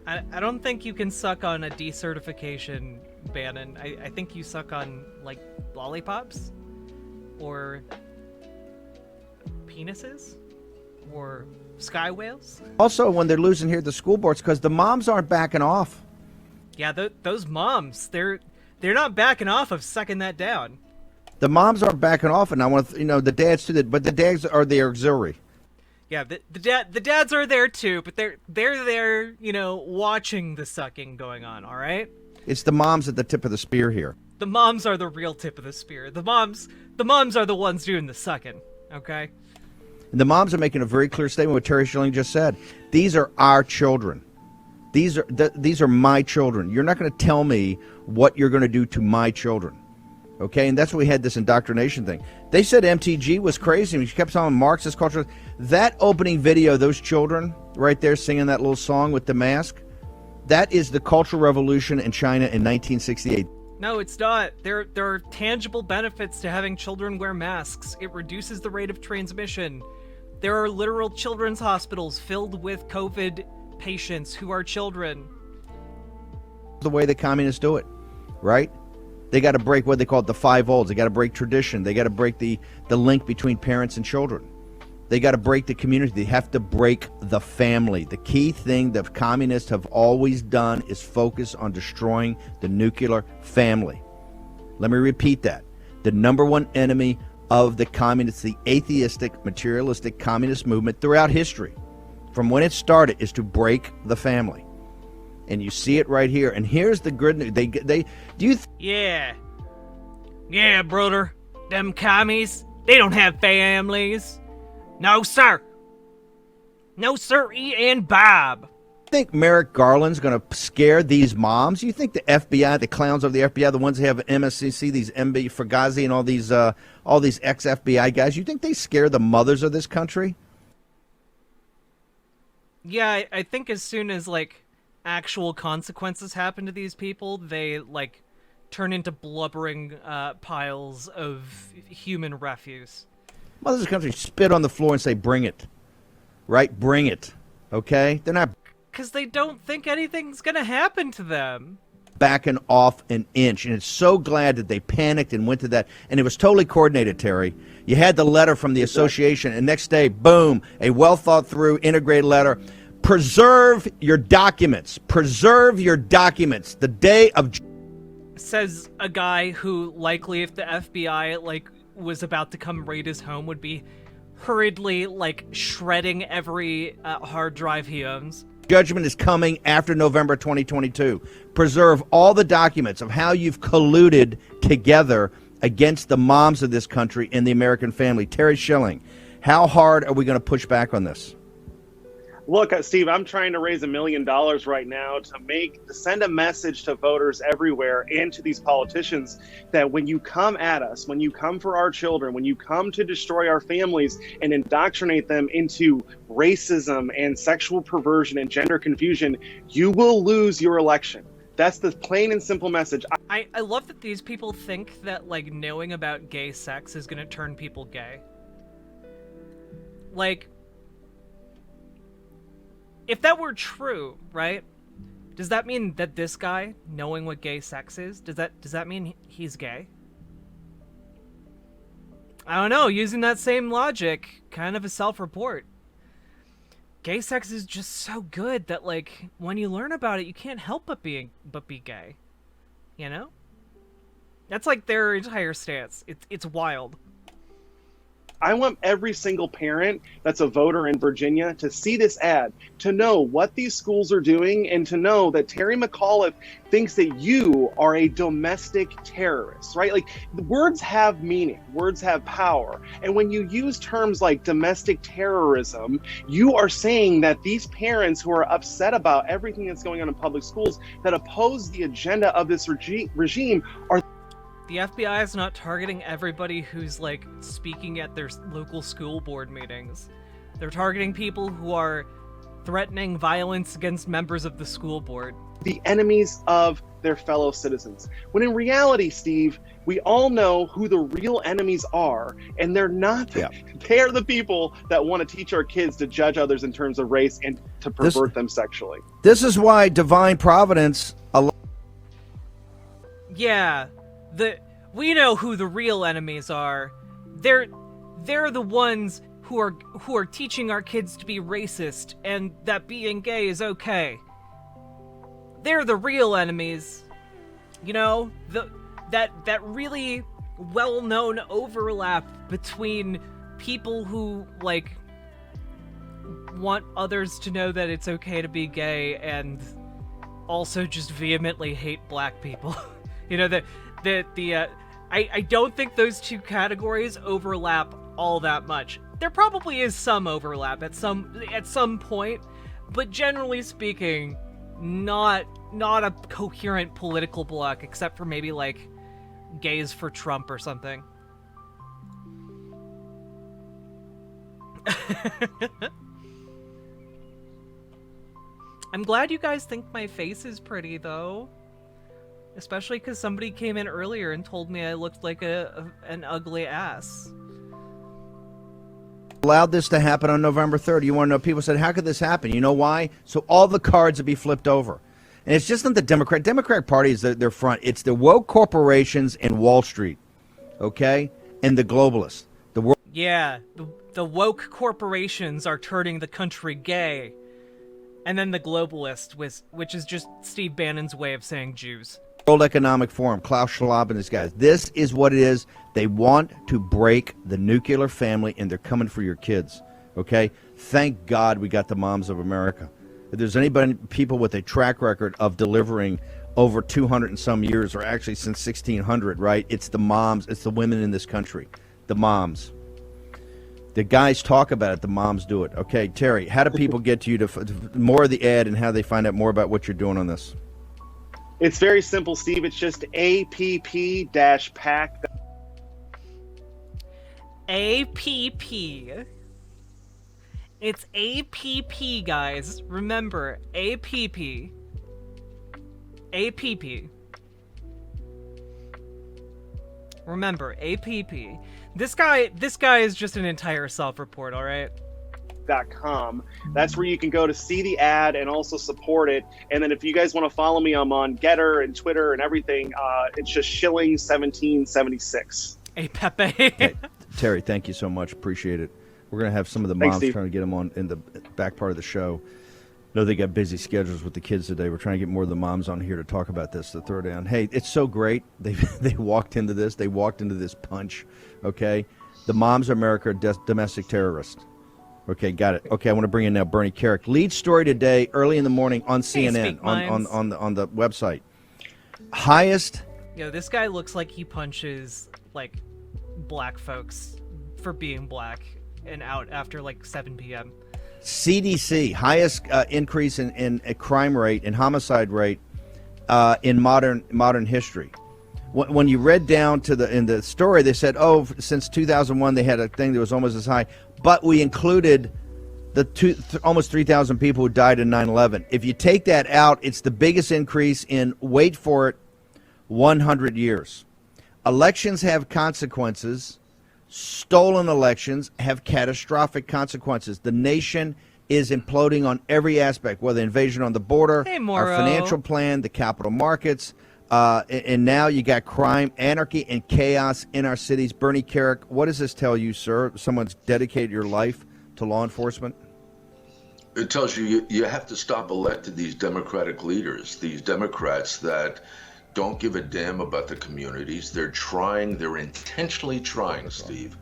I don't think you can suck on a decertification, Bannon. I think you suck on lollipops or penises or sky whales. Also, when they're losing here at the school boards, because the moms aren't backing off. Yeah, those moms, they're not backing off of sucking that down. The moms aren't backing off, and I want to, the dads too. But the dads are the auxiliary. Yeah, the dads are there too, but they're there, watching the sucking going on. All right. It's the moms at the tip of the spear here. The moms are the real tip of the spear. The moms are the ones doing the sucking. Okay. And the moms are making a very clear statement. What Terry Schilling just said. These are our children. These are my children. You're not going to tell me what you're going to do to my children. Okay, and that's why we had this indoctrination thing. They said MTG was crazy. We kept on Marxist culture. That opening video, those children right there singing that little song with the mask, that is the Cultural Revolution in China in 1968. No, it's not. There are tangible benefits to having children wear masks. It reduces the rate of transmission. There are literal children's hospitals filled with COVID patients who are children. The way the communists do it, right? They got to break what they call the five olds. They got to break tradition. They got to break the link between parents and children. They got to break the community. They have to break the family. The key thing that communists have always done is focus on destroying the nuclear family. Let me repeat that. The number one enemy of the communists, the atheistic, materialistic communist movement throughout history, from when it started, is to break the family. And you see it right here. And here's the good news. Yeah, brother. Them commies, they don't have families. No, sir. No, sir, and Bob. Think Merrick Garland's going to scare these moms? You think the FBI, the clowns of the FBI, the ones that have MSCC, these MB Fugazi and all these ex-FBI guys, you think they scare the mothers of this country? Yeah, I think as soon as, like, actual consequences happen to these people, they, like, turn into blubbering piles of human refuse. Mothers of the country spit on the floor and say, bring it. Right? Bring it. Okay? They're not... Because they don't think anything's going to happen to them. Backing off an inch. And it's so glad that they panicked and went to that. And it was totally coordinated, Terry. You had the letter from the association, and next day, boom, a well-thought-through, integrated letter. Preserve your documents. Preserve your documents. The day of... Says a guy who likely, if the FBI, like, was about to come raid his home, would be hurriedly, like, shredding every hard drive he owns. Judgment is coming after November 2022. Preserve all the documents of how you've colluded together against the moms of this country and the American family. Terry Schilling, how hard are we going to push back on this? Look, Steve, I'm trying to raise $1 million right now to send a message to voters everywhere and to these politicians that when you come at us, when you come for our children, when you come to destroy our families and indoctrinate them into racism and sexual perversion and gender confusion, you will lose your election. That's the plain and simple message. I love that these people think that, like, knowing about gay sex is going to turn people gay. Like... If that were true, right? Does that mean that this guy, knowing what gay sex is, does that mean he's gay? I don't know, using that same logic, kind of a self-report. Gay sex is just so good that, like, when you learn about it, you can't help but be gay. You know? That's like their entire stance. It's wild. I want every single parent that's a voter in Virginia to see this ad, to know what these schools are doing, and to know that Terry McAuliffe thinks that you are a domestic terrorist, right? Like, words have meaning, words have power. And when you use terms like domestic terrorism, you are saying that these parents who are upset about everything that's going on in public schools, that oppose the agenda of this regime are... The FBI is not targeting everybody who's, like, speaking at their local school board meetings. They're targeting people who are threatening violence against members of the school board. The enemies of their fellow citizens. When in reality, Steve, we all know who the real enemies are, and they're not. Yeah. They're the people that want to teach our kids to judge others in terms of race and to pervert them sexually. This is why divine providence... Yeah. We know who the real enemies are. They're the ones who are teaching our kids to be racist and that being gay is okay. They're the real enemies. You know, that really well-known overlap between people who, like, want others to know that it's okay to be gay and also just vehemently hate black people. You know, I don't think those two categories overlap all that much. There probably is some overlap at some point, but generally speaking, not a coherent political bloc, except for maybe, like, gays for Trump or something. I'm glad you guys think my face is pretty, though. Especially because somebody came in earlier and told me I looked like an ugly ass. Allowed this to happen on November 3rd. You want to know, people said, how could this happen? You know why? So all the cards would be flipped over. And it's just not the Democratic Party is their front. It's the woke corporations and Wall Street, okay? And the globalists. The world. Yeah, the woke corporations are turning the country gay. And then the globalist, which is just Steve Bannon's way of saying Jews. World Economic Forum, Klaus Schwab and these guys. This is what it is. They want to break the nuclear family, and they're coming for your kids, okay? Thank God we got the moms of America. If there's people with a track record of delivering over 200 and some years, or actually since 1600, right? It's the moms. It's the women in this country. The moms. The guys talk about it. The moms do it. Okay, Terry, how do people get to you to more of the ad and how they find out more about what you're doing on this? It's very simple, Steve. It's just app-pack. APP. It's APP, guys. Remember, APP. APP. Remember, APP. This guy is just an entire self-report, all right? .com. That's where you can go to see the ad and also support it. And then if you guys want to follow me, I'm on Getter and Twitter and everything. It's just shilling 1776. Hey, Pepe. Hey, Terry, thank you so much. Appreciate it. We're going to have some of the moms trying to get them on in the back part of the show. know they got busy schedules with the kids today. We're trying to get more of the moms on here to talk about this, to throw down. Hey, it's so great. They walked into this. They walked into this punch, okay? The moms of America are domestic terrorists. Okay, got it. Okay, I want to bring in now Bernie Carrick. Lead story today, early in the morning on CNN, on the website. Highest. Yo, this guy looks like he punches, like, black folks for being black and out after, like, 7 p.m. CDC, highest increase in a crime rate and homicide rate in modern history. When you read down to in the story, they said, oh, since 2001 they had a thing that was almost as high, but we included the almost 3,000 people who died in 9/11. If you take that out, it's the biggest increase in, wait for it, 100 years. Elections have consequences. Stolen elections have catastrophic consequences. The nation is imploding on every aspect, whether invasion on the border, our financial plan, the capital markets, and now you got crime, anarchy, and chaos in our cities. Bernie Carrick, what does this tell you, sir? Someone's dedicated your life to law enforcement? It tells you you have to stop electing these Democratic leaders, these Democrats that don't give a damn about the communities. They're intentionally trying, Steve,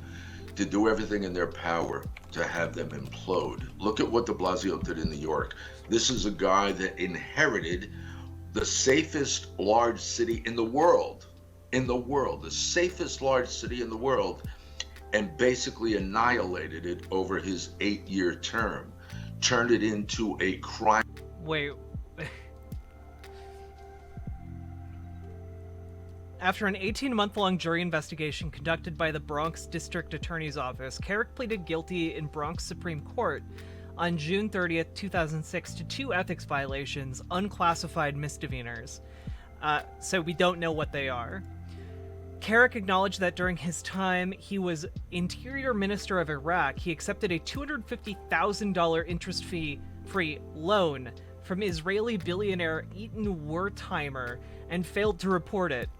to do everything in their power to have them implode. Look at what de Blasio did in New York. This is a guy that inherited the safest large city in the world, the safest large city in the world, and basically annihilated it over his 8-year term, turned it into a crime. Wait. After an 18-month-long jury investigation conducted by the Bronx District Attorney's Office, Carrick pleaded guilty in Bronx Supreme Court on June 30th, 2006 to 2 ethics violations, unclassified misdemeanors. So we don't know what they are. Carrick acknowledged that during his time he was Interior Minister of Iraq, he accepted a $250,000 interest-free loan from Israeli billionaire Eaton Wertheimer and failed to report it.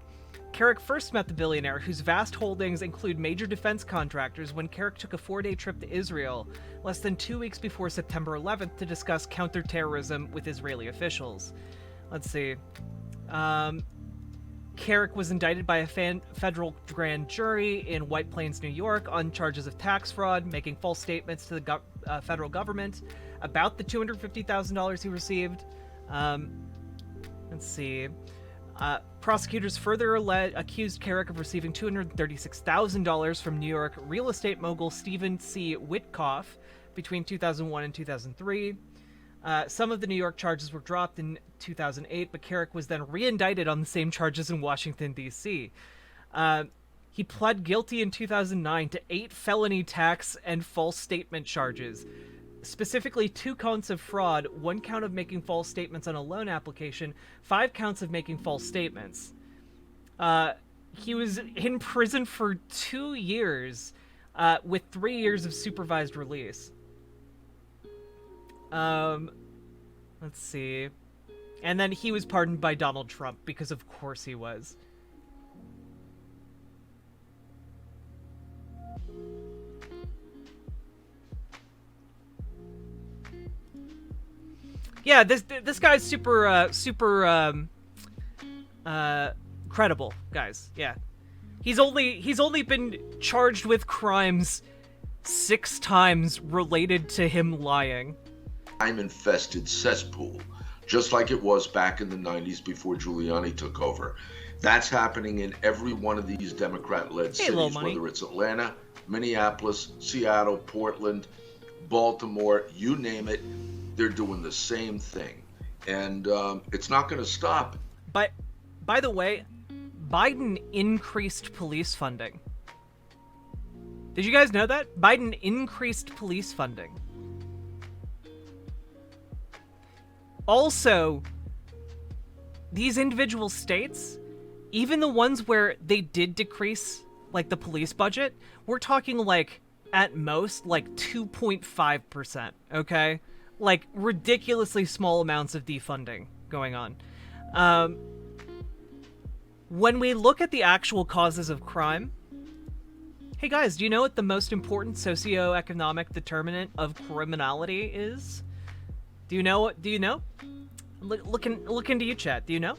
Carrick first met the billionaire, whose vast holdings include major defense contractors, when Carrick took a 4-day trip to Israel, less than 2 weeks before September 11th, to discuss counterterrorism with Israeli officials. Let's see. Carrick was indicted by a federal grand jury in White Plains, New York, on charges of tax fraud, making false statements to the federal government about the $250,000 he received. Let's see. Prosecutors further accused Carrick of receiving $236,000 from New York real estate mogul Stephen C. Witkoff between 2001 and 2003. Some of the New York charges were dropped in 2008, but Carrick was then re-indicted on the same charges in Washington, D.C. He pled guilty in 2009 to 8 felony tax and false statement charges. Specifically 2 counts of fraud, 1 count of making false statements on a loan application, 5 counts of making false statements. He was in prison for 2 years, with 3 years of supervised release. Let's see. And then he was pardoned by Donald Trump, because of course he was. Yeah, this guy's super credible, guys. Yeah. He's only been charged with crimes 6 times related to him lying. Crime-infested cesspool, just like it was back in the 90s before Giuliani took over. That's happening in every one of these Democrat-led cities, whether it's Atlanta, Minneapolis, Seattle, Portland, Baltimore, you name it. They're doing the same thing, and it's not going to stop. But, by the way, Biden increased police funding. Did you guys know that? Biden increased police funding. Also, these individual states, even the ones where they did decrease, like, the police budget, we're talking, like, at most, like, 2.5%, okay? Like, ridiculously small amounts of defunding going on. When we look at the actual causes of crime, hey guys, do you know what the most important socioeconomic determinant of criminality is? Do you know what? Do you know? Look into you, chat. Do you know?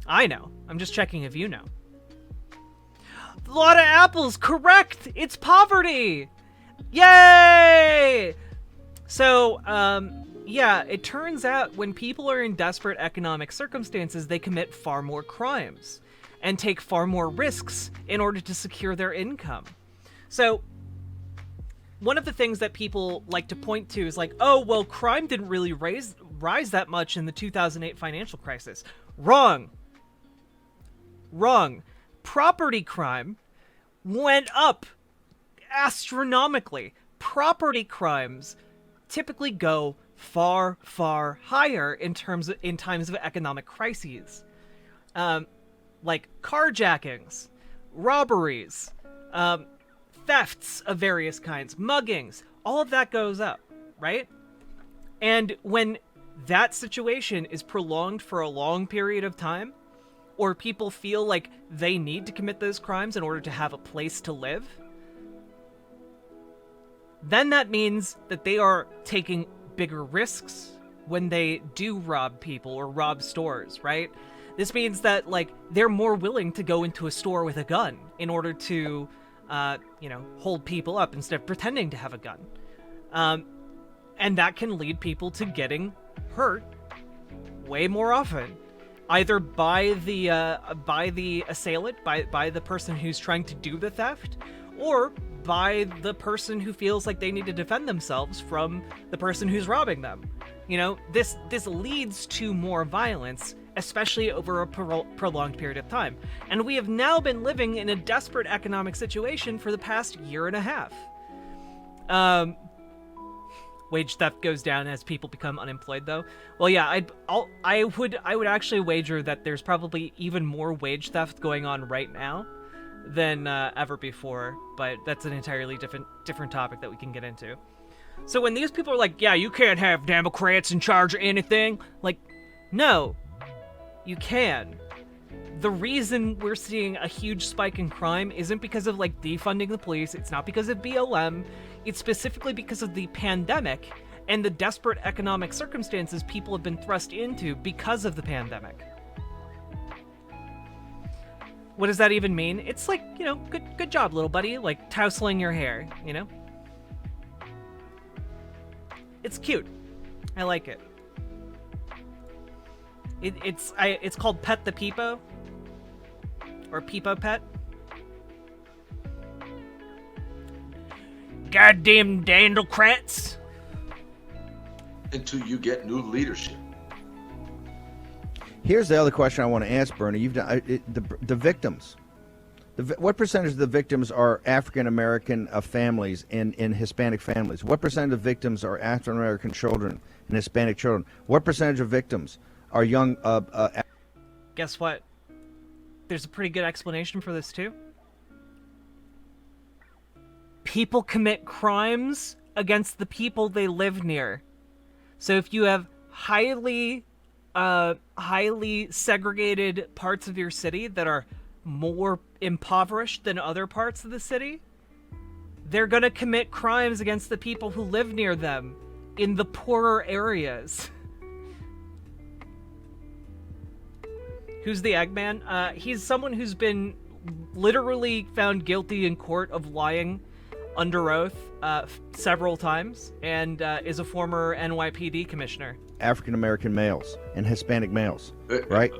I know. I'm just checking if you know. A lot of apples, correct! It's poverty! Yay! So, yeah, it turns out when people are in desperate economic circumstances, they commit far more crimes and take far more risks in order to secure their income. So, one of the things that people like to point to is like, oh, well, crime didn't really rise that much in the 2008 financial crisis. Wrong. Wrong. Property crime went up astronomically. Property crimes typically go far, far higher in times of economic crises. Like carjackings, robberies, thefts of various kinds, muggings, all of that goes up, right? And when that situation is prolonged for a long period of time, or people feel like they need to commit those crimes in order to have a place to live, then that means that they are taking bigger risks when they do rob people or rob stores, right? This means that, like, they're more willing to go into a store with a gun in order to, hold people up instead of pretending to have a gun. And that can lead people to getting hurt way more often, either by the assailant, by the person who's trying to do the theft, or by the person who feels like they need to defend themselves from the person who's robbing them. You know, this leads to more violence, especially over a prolonged period of time. And we have now been living in a desperate economic situation for the past year and a half. Wage theft goes down as people become unemployed, though. Well, yeah, I would actually wager that there's probably even more wage theft going on right now than ever before, but that's an entirely different topic that we can get into. So when these people are like, yeah, you can't have Democrats in charge of anything, like, no, you can. The reason we're seeing a huge spike in crime isn't because of, like, defunding the police, it's not because of BLM, it's specifically because of the pandemic and the desperate economic circumstances people have been thrust into because of the pandemic. What does that even mean? It's like, you know, good job, little buddy, like tousling your hair, you know? It's cute. I like it. It's called Pet the Peepo, or Peepo Pet. Goddamn Dandocrats. Until you get new leadership. Here's the other question I want to ask, Bernie. You've done the victims. What percentage of the victims are African American families and Hispanic families? What percentage of victims are African American children and Hispanic children? What percentage of victims are young? Guess what? There's a pretty good explanation for this too. People commit crimes against the people they live near. So if you have highly segregated parts of your city that are more impoverished than other parts of the city, they're gonna commit crimes against the people who live near them in the poorer areas. Who's the Eggman? He's someone who's been literally found guilty in court of lying under oath several times, and is a former NYPD commissioner. African American males and Hispanic males, right?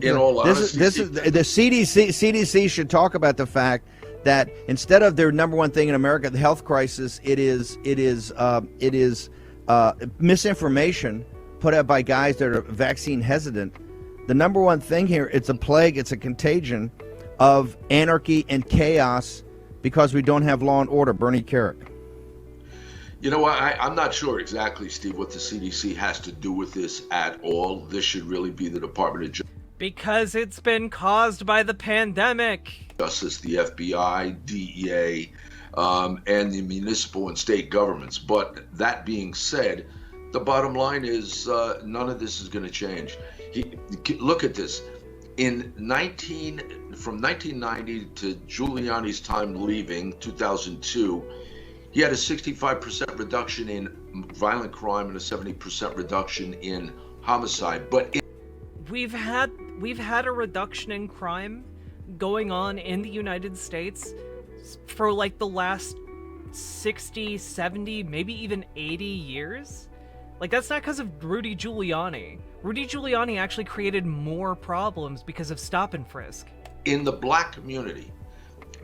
In all honesty, this is the CDC should talk about the fact that instead of their number one thing in America, the health crisis, it is misinformation put out by guys that are vaccine hesitant. The number one thing here, it's a plague, it's a contagion of anarchy and chaos because we don't have law and order. Bernie Carrick. You know, I'm not sure exactly, Steve, what the CDC has to do with this at all. This should really be the Department of Justice. Because it's been caused by the pandemic. Justice, the FBI, DEA, and the municipal and state governments. But that being said, the bottom line is none of this is going to change. Look at this. From 1990 to Giuliani's time leaving, 2002, he had a 65% reduction in violent crime and a 70% reduction in homicide. But we've had a reduction in crime going on in the United States for like the last 60, 70, maybe even 80 years. Like, that's not because of Rudy Giuliani. Rudy Giuliani actually created more problems because of stop and frisk. In the black community,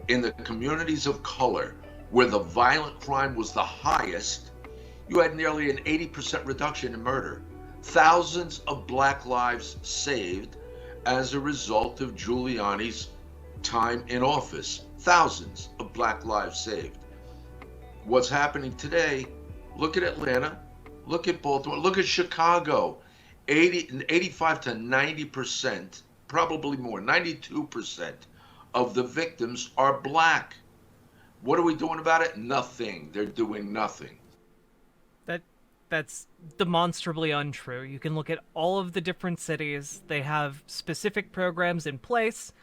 in the communities of color, where the violent crime was the highest, you had nearly an 80% reduction in murder. Thousands of black lives saved as a result of Giuliani's time in office. Thousands of black lives saved. What's happening today, look at Atlanta, look at Baltimore, look at Chicago. 85 to 90%, probably more, 92% of the victims are black. What are we doing about it? Nothing. They're doing nothing. That's demonstrably untrue. You can look at all of the different cities. They have specific programs in place.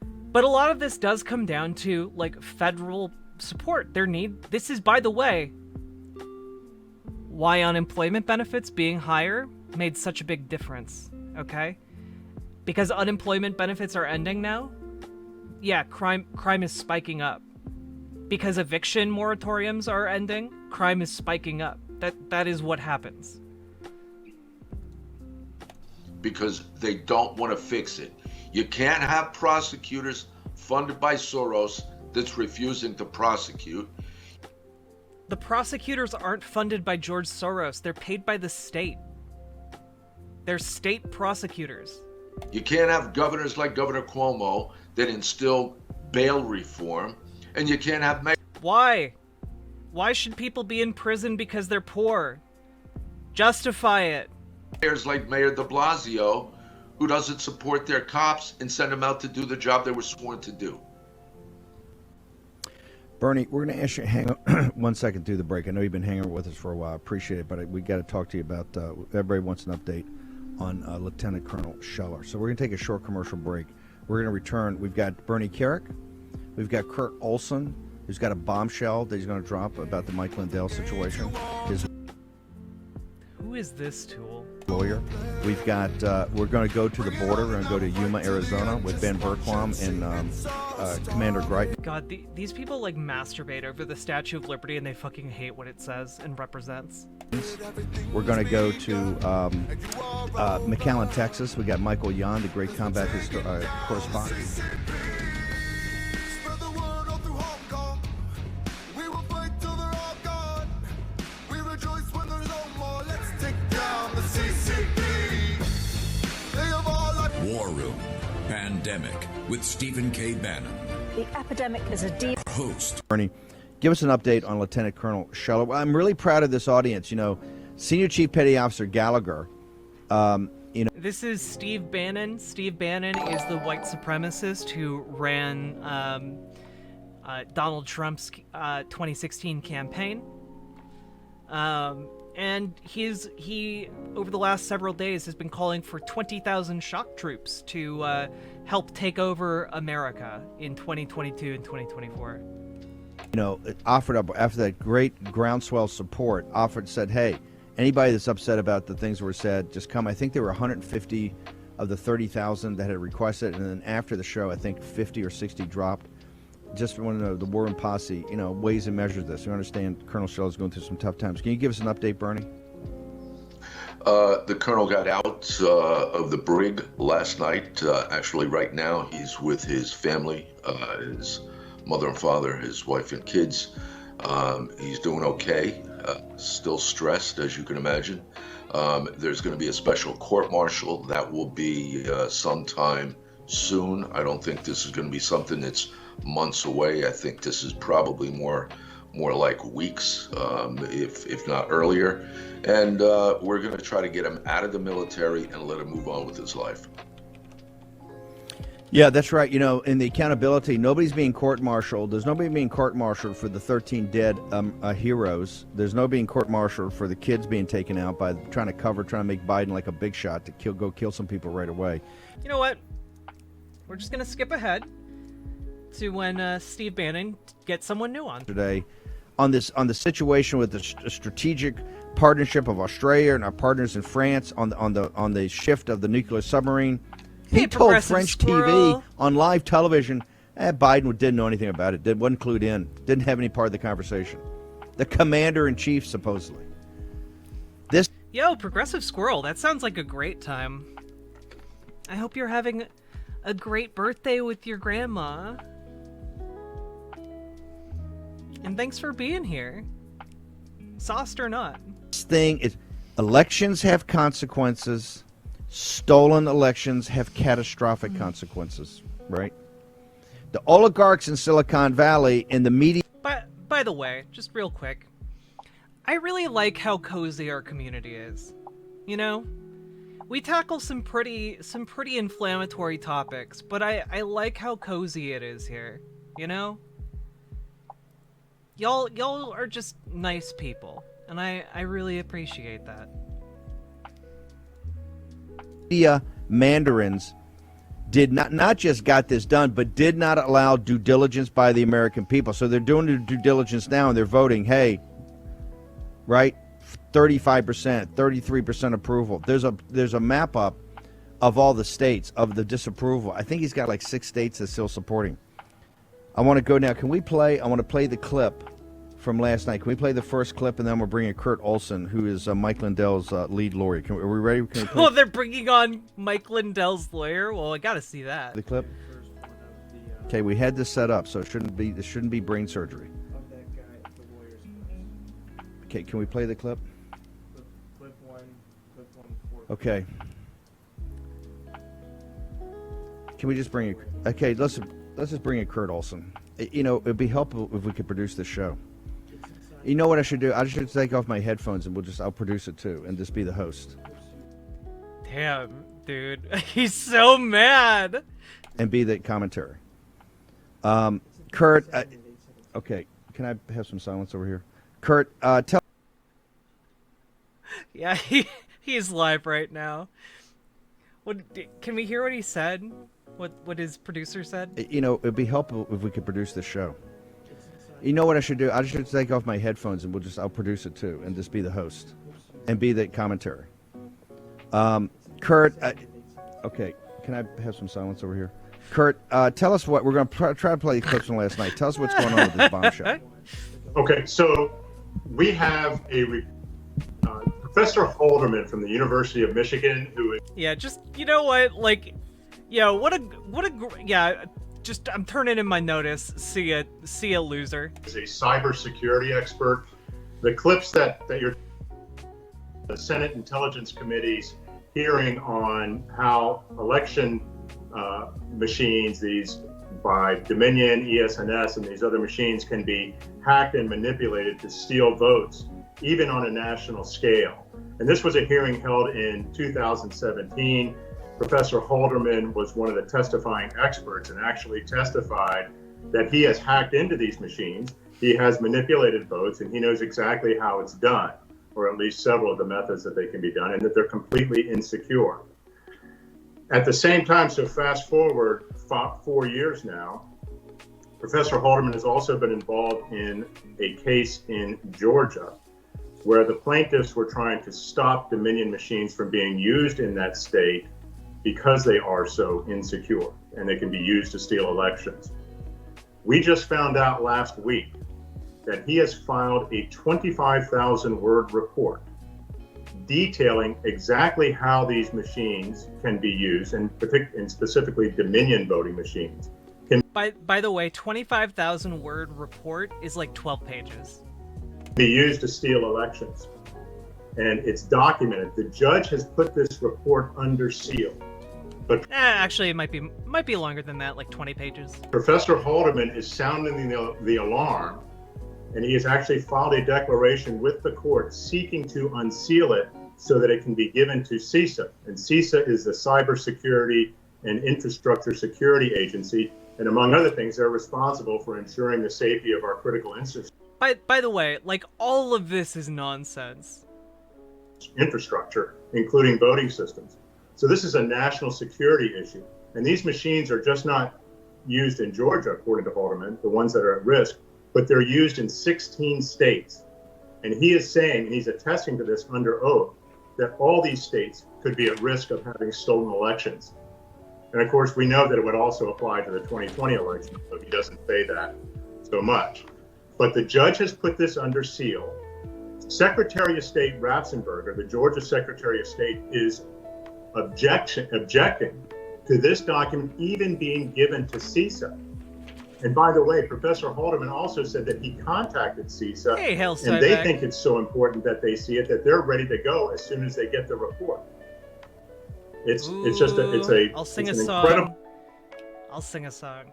But a lot of this does come down to, like, federal support. This is, by the way, why unemployment benefits being higher made such a big difference, okay? Because unemployment benefits are ending now, yeah, crime is spiking up. Because eviction moratoriums are ending, crime is spiking up. That is what happens. Because they don't want to fix it. You can't have prosecutors funded by Soros that's refusing to prosecute. The prosecutors aren't funded by George Soros. They're paid by the state. They're state prosecutors. You can't have governors like Governor Cuomo that instill bail reform, and you can't have Why? Why should people be in prison because they're poor? Justify it. Mayors like Mayor de Blasio, who doesn't support their cops and send them out to do the job they were sworn to do. Bernie, we're going to ask you to hang on 1 second through the break. I know you've been hanging with us for a while. I appreciate it, but we got to talk to you about, everybody wants an update on Lieutenant Colonel Scheller. So we're going to take a short commercial break. We're going to return. We've got Bernie Carrick. We've got Kurt Olson, who's got a bombshell that he's going to drop about the Mike Lindell situation. Who is this tool? Lawyer. We've got, we're going to go to the border. We're going to go to Yuma, Arizona with Ben Bergquam and Commander Greitman. God, these people like masturbate over the Statue of Liberty and they fucking hate what it says and represents. We're going to go to McAllen, Texas. We got Michael Yon, the great combat correspondent. They have Pandemic with Stephen K. Bannon. The epidemic is a deep Host. Bernie, give us an update on Lieutenant Colonel Scheller. Well, I'm really proud of this audience. You know, Senior Chief Petty Officer Gallagher. This is Steve Bannon. Steve Bannon is the white supremacist who ran Donald Trump's 2016 campaign. And he over the last several days has been calling for 20,000 shock troops to help take over America in 2022 and 2024. You know, it offered up after that great groundswell support. Said, "Hey, anybody that's upset about the things that were said, just come." I think there were 150 of the 30,000 that had requested, and then after the show, I think 50 or 60 dropped. Just want to know the War Room posse, you know, weighs and measures this. You understand Colonel Scheller is going through some tough times. Can you give us an update, Bernie? The colonel got out of the brig last night. Actually, right now, he's with his family, his mother and father, his wife and kids. He's doing okay. Still stressed, as you can imagine. There's going to be a special court-martial that will be sometime soon. I don't think this is going to be something that's months away. I think this is probably more like weeks, if not earlier. And we're going to try to get him out of the military and let him move on with his life. Yeah, that's right. You know, in the accountability, nobody's being court-martialed. There's nobody being court-martialed for the 13 dead heroes. There's nobody being court-martialed for the kids being taken out by trying to make Biden like a big shot to go kill some people right away. You know what? We're just going to skip ahead to when Steve Bannon gets someone new on today on the situation with the strategic partnership of Australia and our partners in France on the shift of the nuclear submarine. He told French TV on live television, Biden didn't know anything about it, wasn't clued in, didn't have any part of the conversation. The commander-in-chief, supposedly. Yo, Progressive Squirrel, that sounds like a great time. I hope you're having a great birthday with your grandma. And thanks for being here. Sauced or not. This thing is, elections have consequences. Stolen elections have catastrophic consequences, right? The oligarchs in Silicon Valley and the media. By the way, just real quick, I really like how cozy our community is. You know, we tackle some pretty inflammatory topics, but I like how cozy it is here. You know, y'all are just nice people, and I really appreciate that. Mandarins did not just got this done, but did not allow due diligence by the American people. So they're doing the due diligence now, and they're voting, hey, right, 35%, 33% approval. There's a map up of all the states of the disapproval. I think he's got like 6 states that's still supporting. I want to go now. Can we play? I want to play the clip from last night. Can we play the first clip, and then we'll bring in Kurt Olson, who is Mike Lindell's lead lawyer. Are we ready? Can we play? Oh, they're bringing on Mike Lindell's lawyer? Well, I got to see that. The clip? Okay, we had this set up, so it shouldn't be brain surgery. Okay, can we play the clip? Clip one. Okay. Can we just bring it? Okay, let's just bring in Kurt Olson. You know, it'd be helpful if we could produce this show. You know what I should do? I should take off my headphones and I'll produce it too and just be the host. Damn, dude. He's so mad. And be the commentary. Kurt, okay, can I have some silence over here? Kurt, tell. Yeah, he's live right now. Can we hear what he said? What his producer said? You know, it'd be helpful if we could produce this show. You know what I should do? I should take off my headphones and I'll produce it too and just be the host and be the commentary. Kurt, okay, can I have some silence over here? Kurt, tell us what we're going to try to play clips from last night. Tell us what's going on with this bombshell. Okay, so we have Professor Halderman from the University of Michigan who is... Yeah, just, you know what, like, yo, yeah, just, I'm turning in my notice. See ya, loser. He's a cybersecurity expert. The clips that you're... The Senate Intelligence Committee's hearing on how election machines, these by Dominion, ESNS, and these other machines can be hacked and manipulated to steal votes, even on a national scale. And this was a hearing held in 2017. Professor Halderman was one of the testifying experts and actually testified that he has hacked into these machines, he has manipulated votes, and he knows exactly how it's done, or at least several of the methods that they can be done, and that they're completely insecure. At the same time, so fast forward 4 years now, Professor Halderman has also been involved in a case in Georgia where the plaintiffs were trying to stop Dominion machines from being used in that state because they are so insecure and they can be used to steal elections. We just found out last week that he has filed a 25,000-word report detailing exactly how these machines can be used, and specifically Dominion voting machines. By the way, 25,000-word report is like 12 pages. Be used to steal elections, and it's documented. The judge has put this report under seal. But actually, it might be longer than that, like 20 pages. Professor Halderman is sounding the alarm, and he has actually filed a declaration with the court seeking to unseal it so that it can be given to CISA. And CISA is the Cybersecurity and Infrastructure Security Agency, and among other things, they're responsible for ensuring the safety of our critical By the way, like, all of this is nonsense. Infrastructure, including voting systems. So this is a national security issue. And these machines are just not used in Georgia, according to Halderman, the ones that are at risk, but they're used in 16 states. And he is saying, and he's attesting to this under oath, that all these states could be at risk of having stolen elections. And of course, we know that it would also apply to the 2020 election, so he doesn't say that so much. But the judge has put this under seal. Secretary of State Ratzenberger, the Georgia Secretary of State, is objecting to this document even being given to CISA. And by the way, Professor Halderman also said that he contacted CISA, and they think it's so important that they see it that they're ready to go as soon as they get the report. I'll sing a song. I'll sing a song.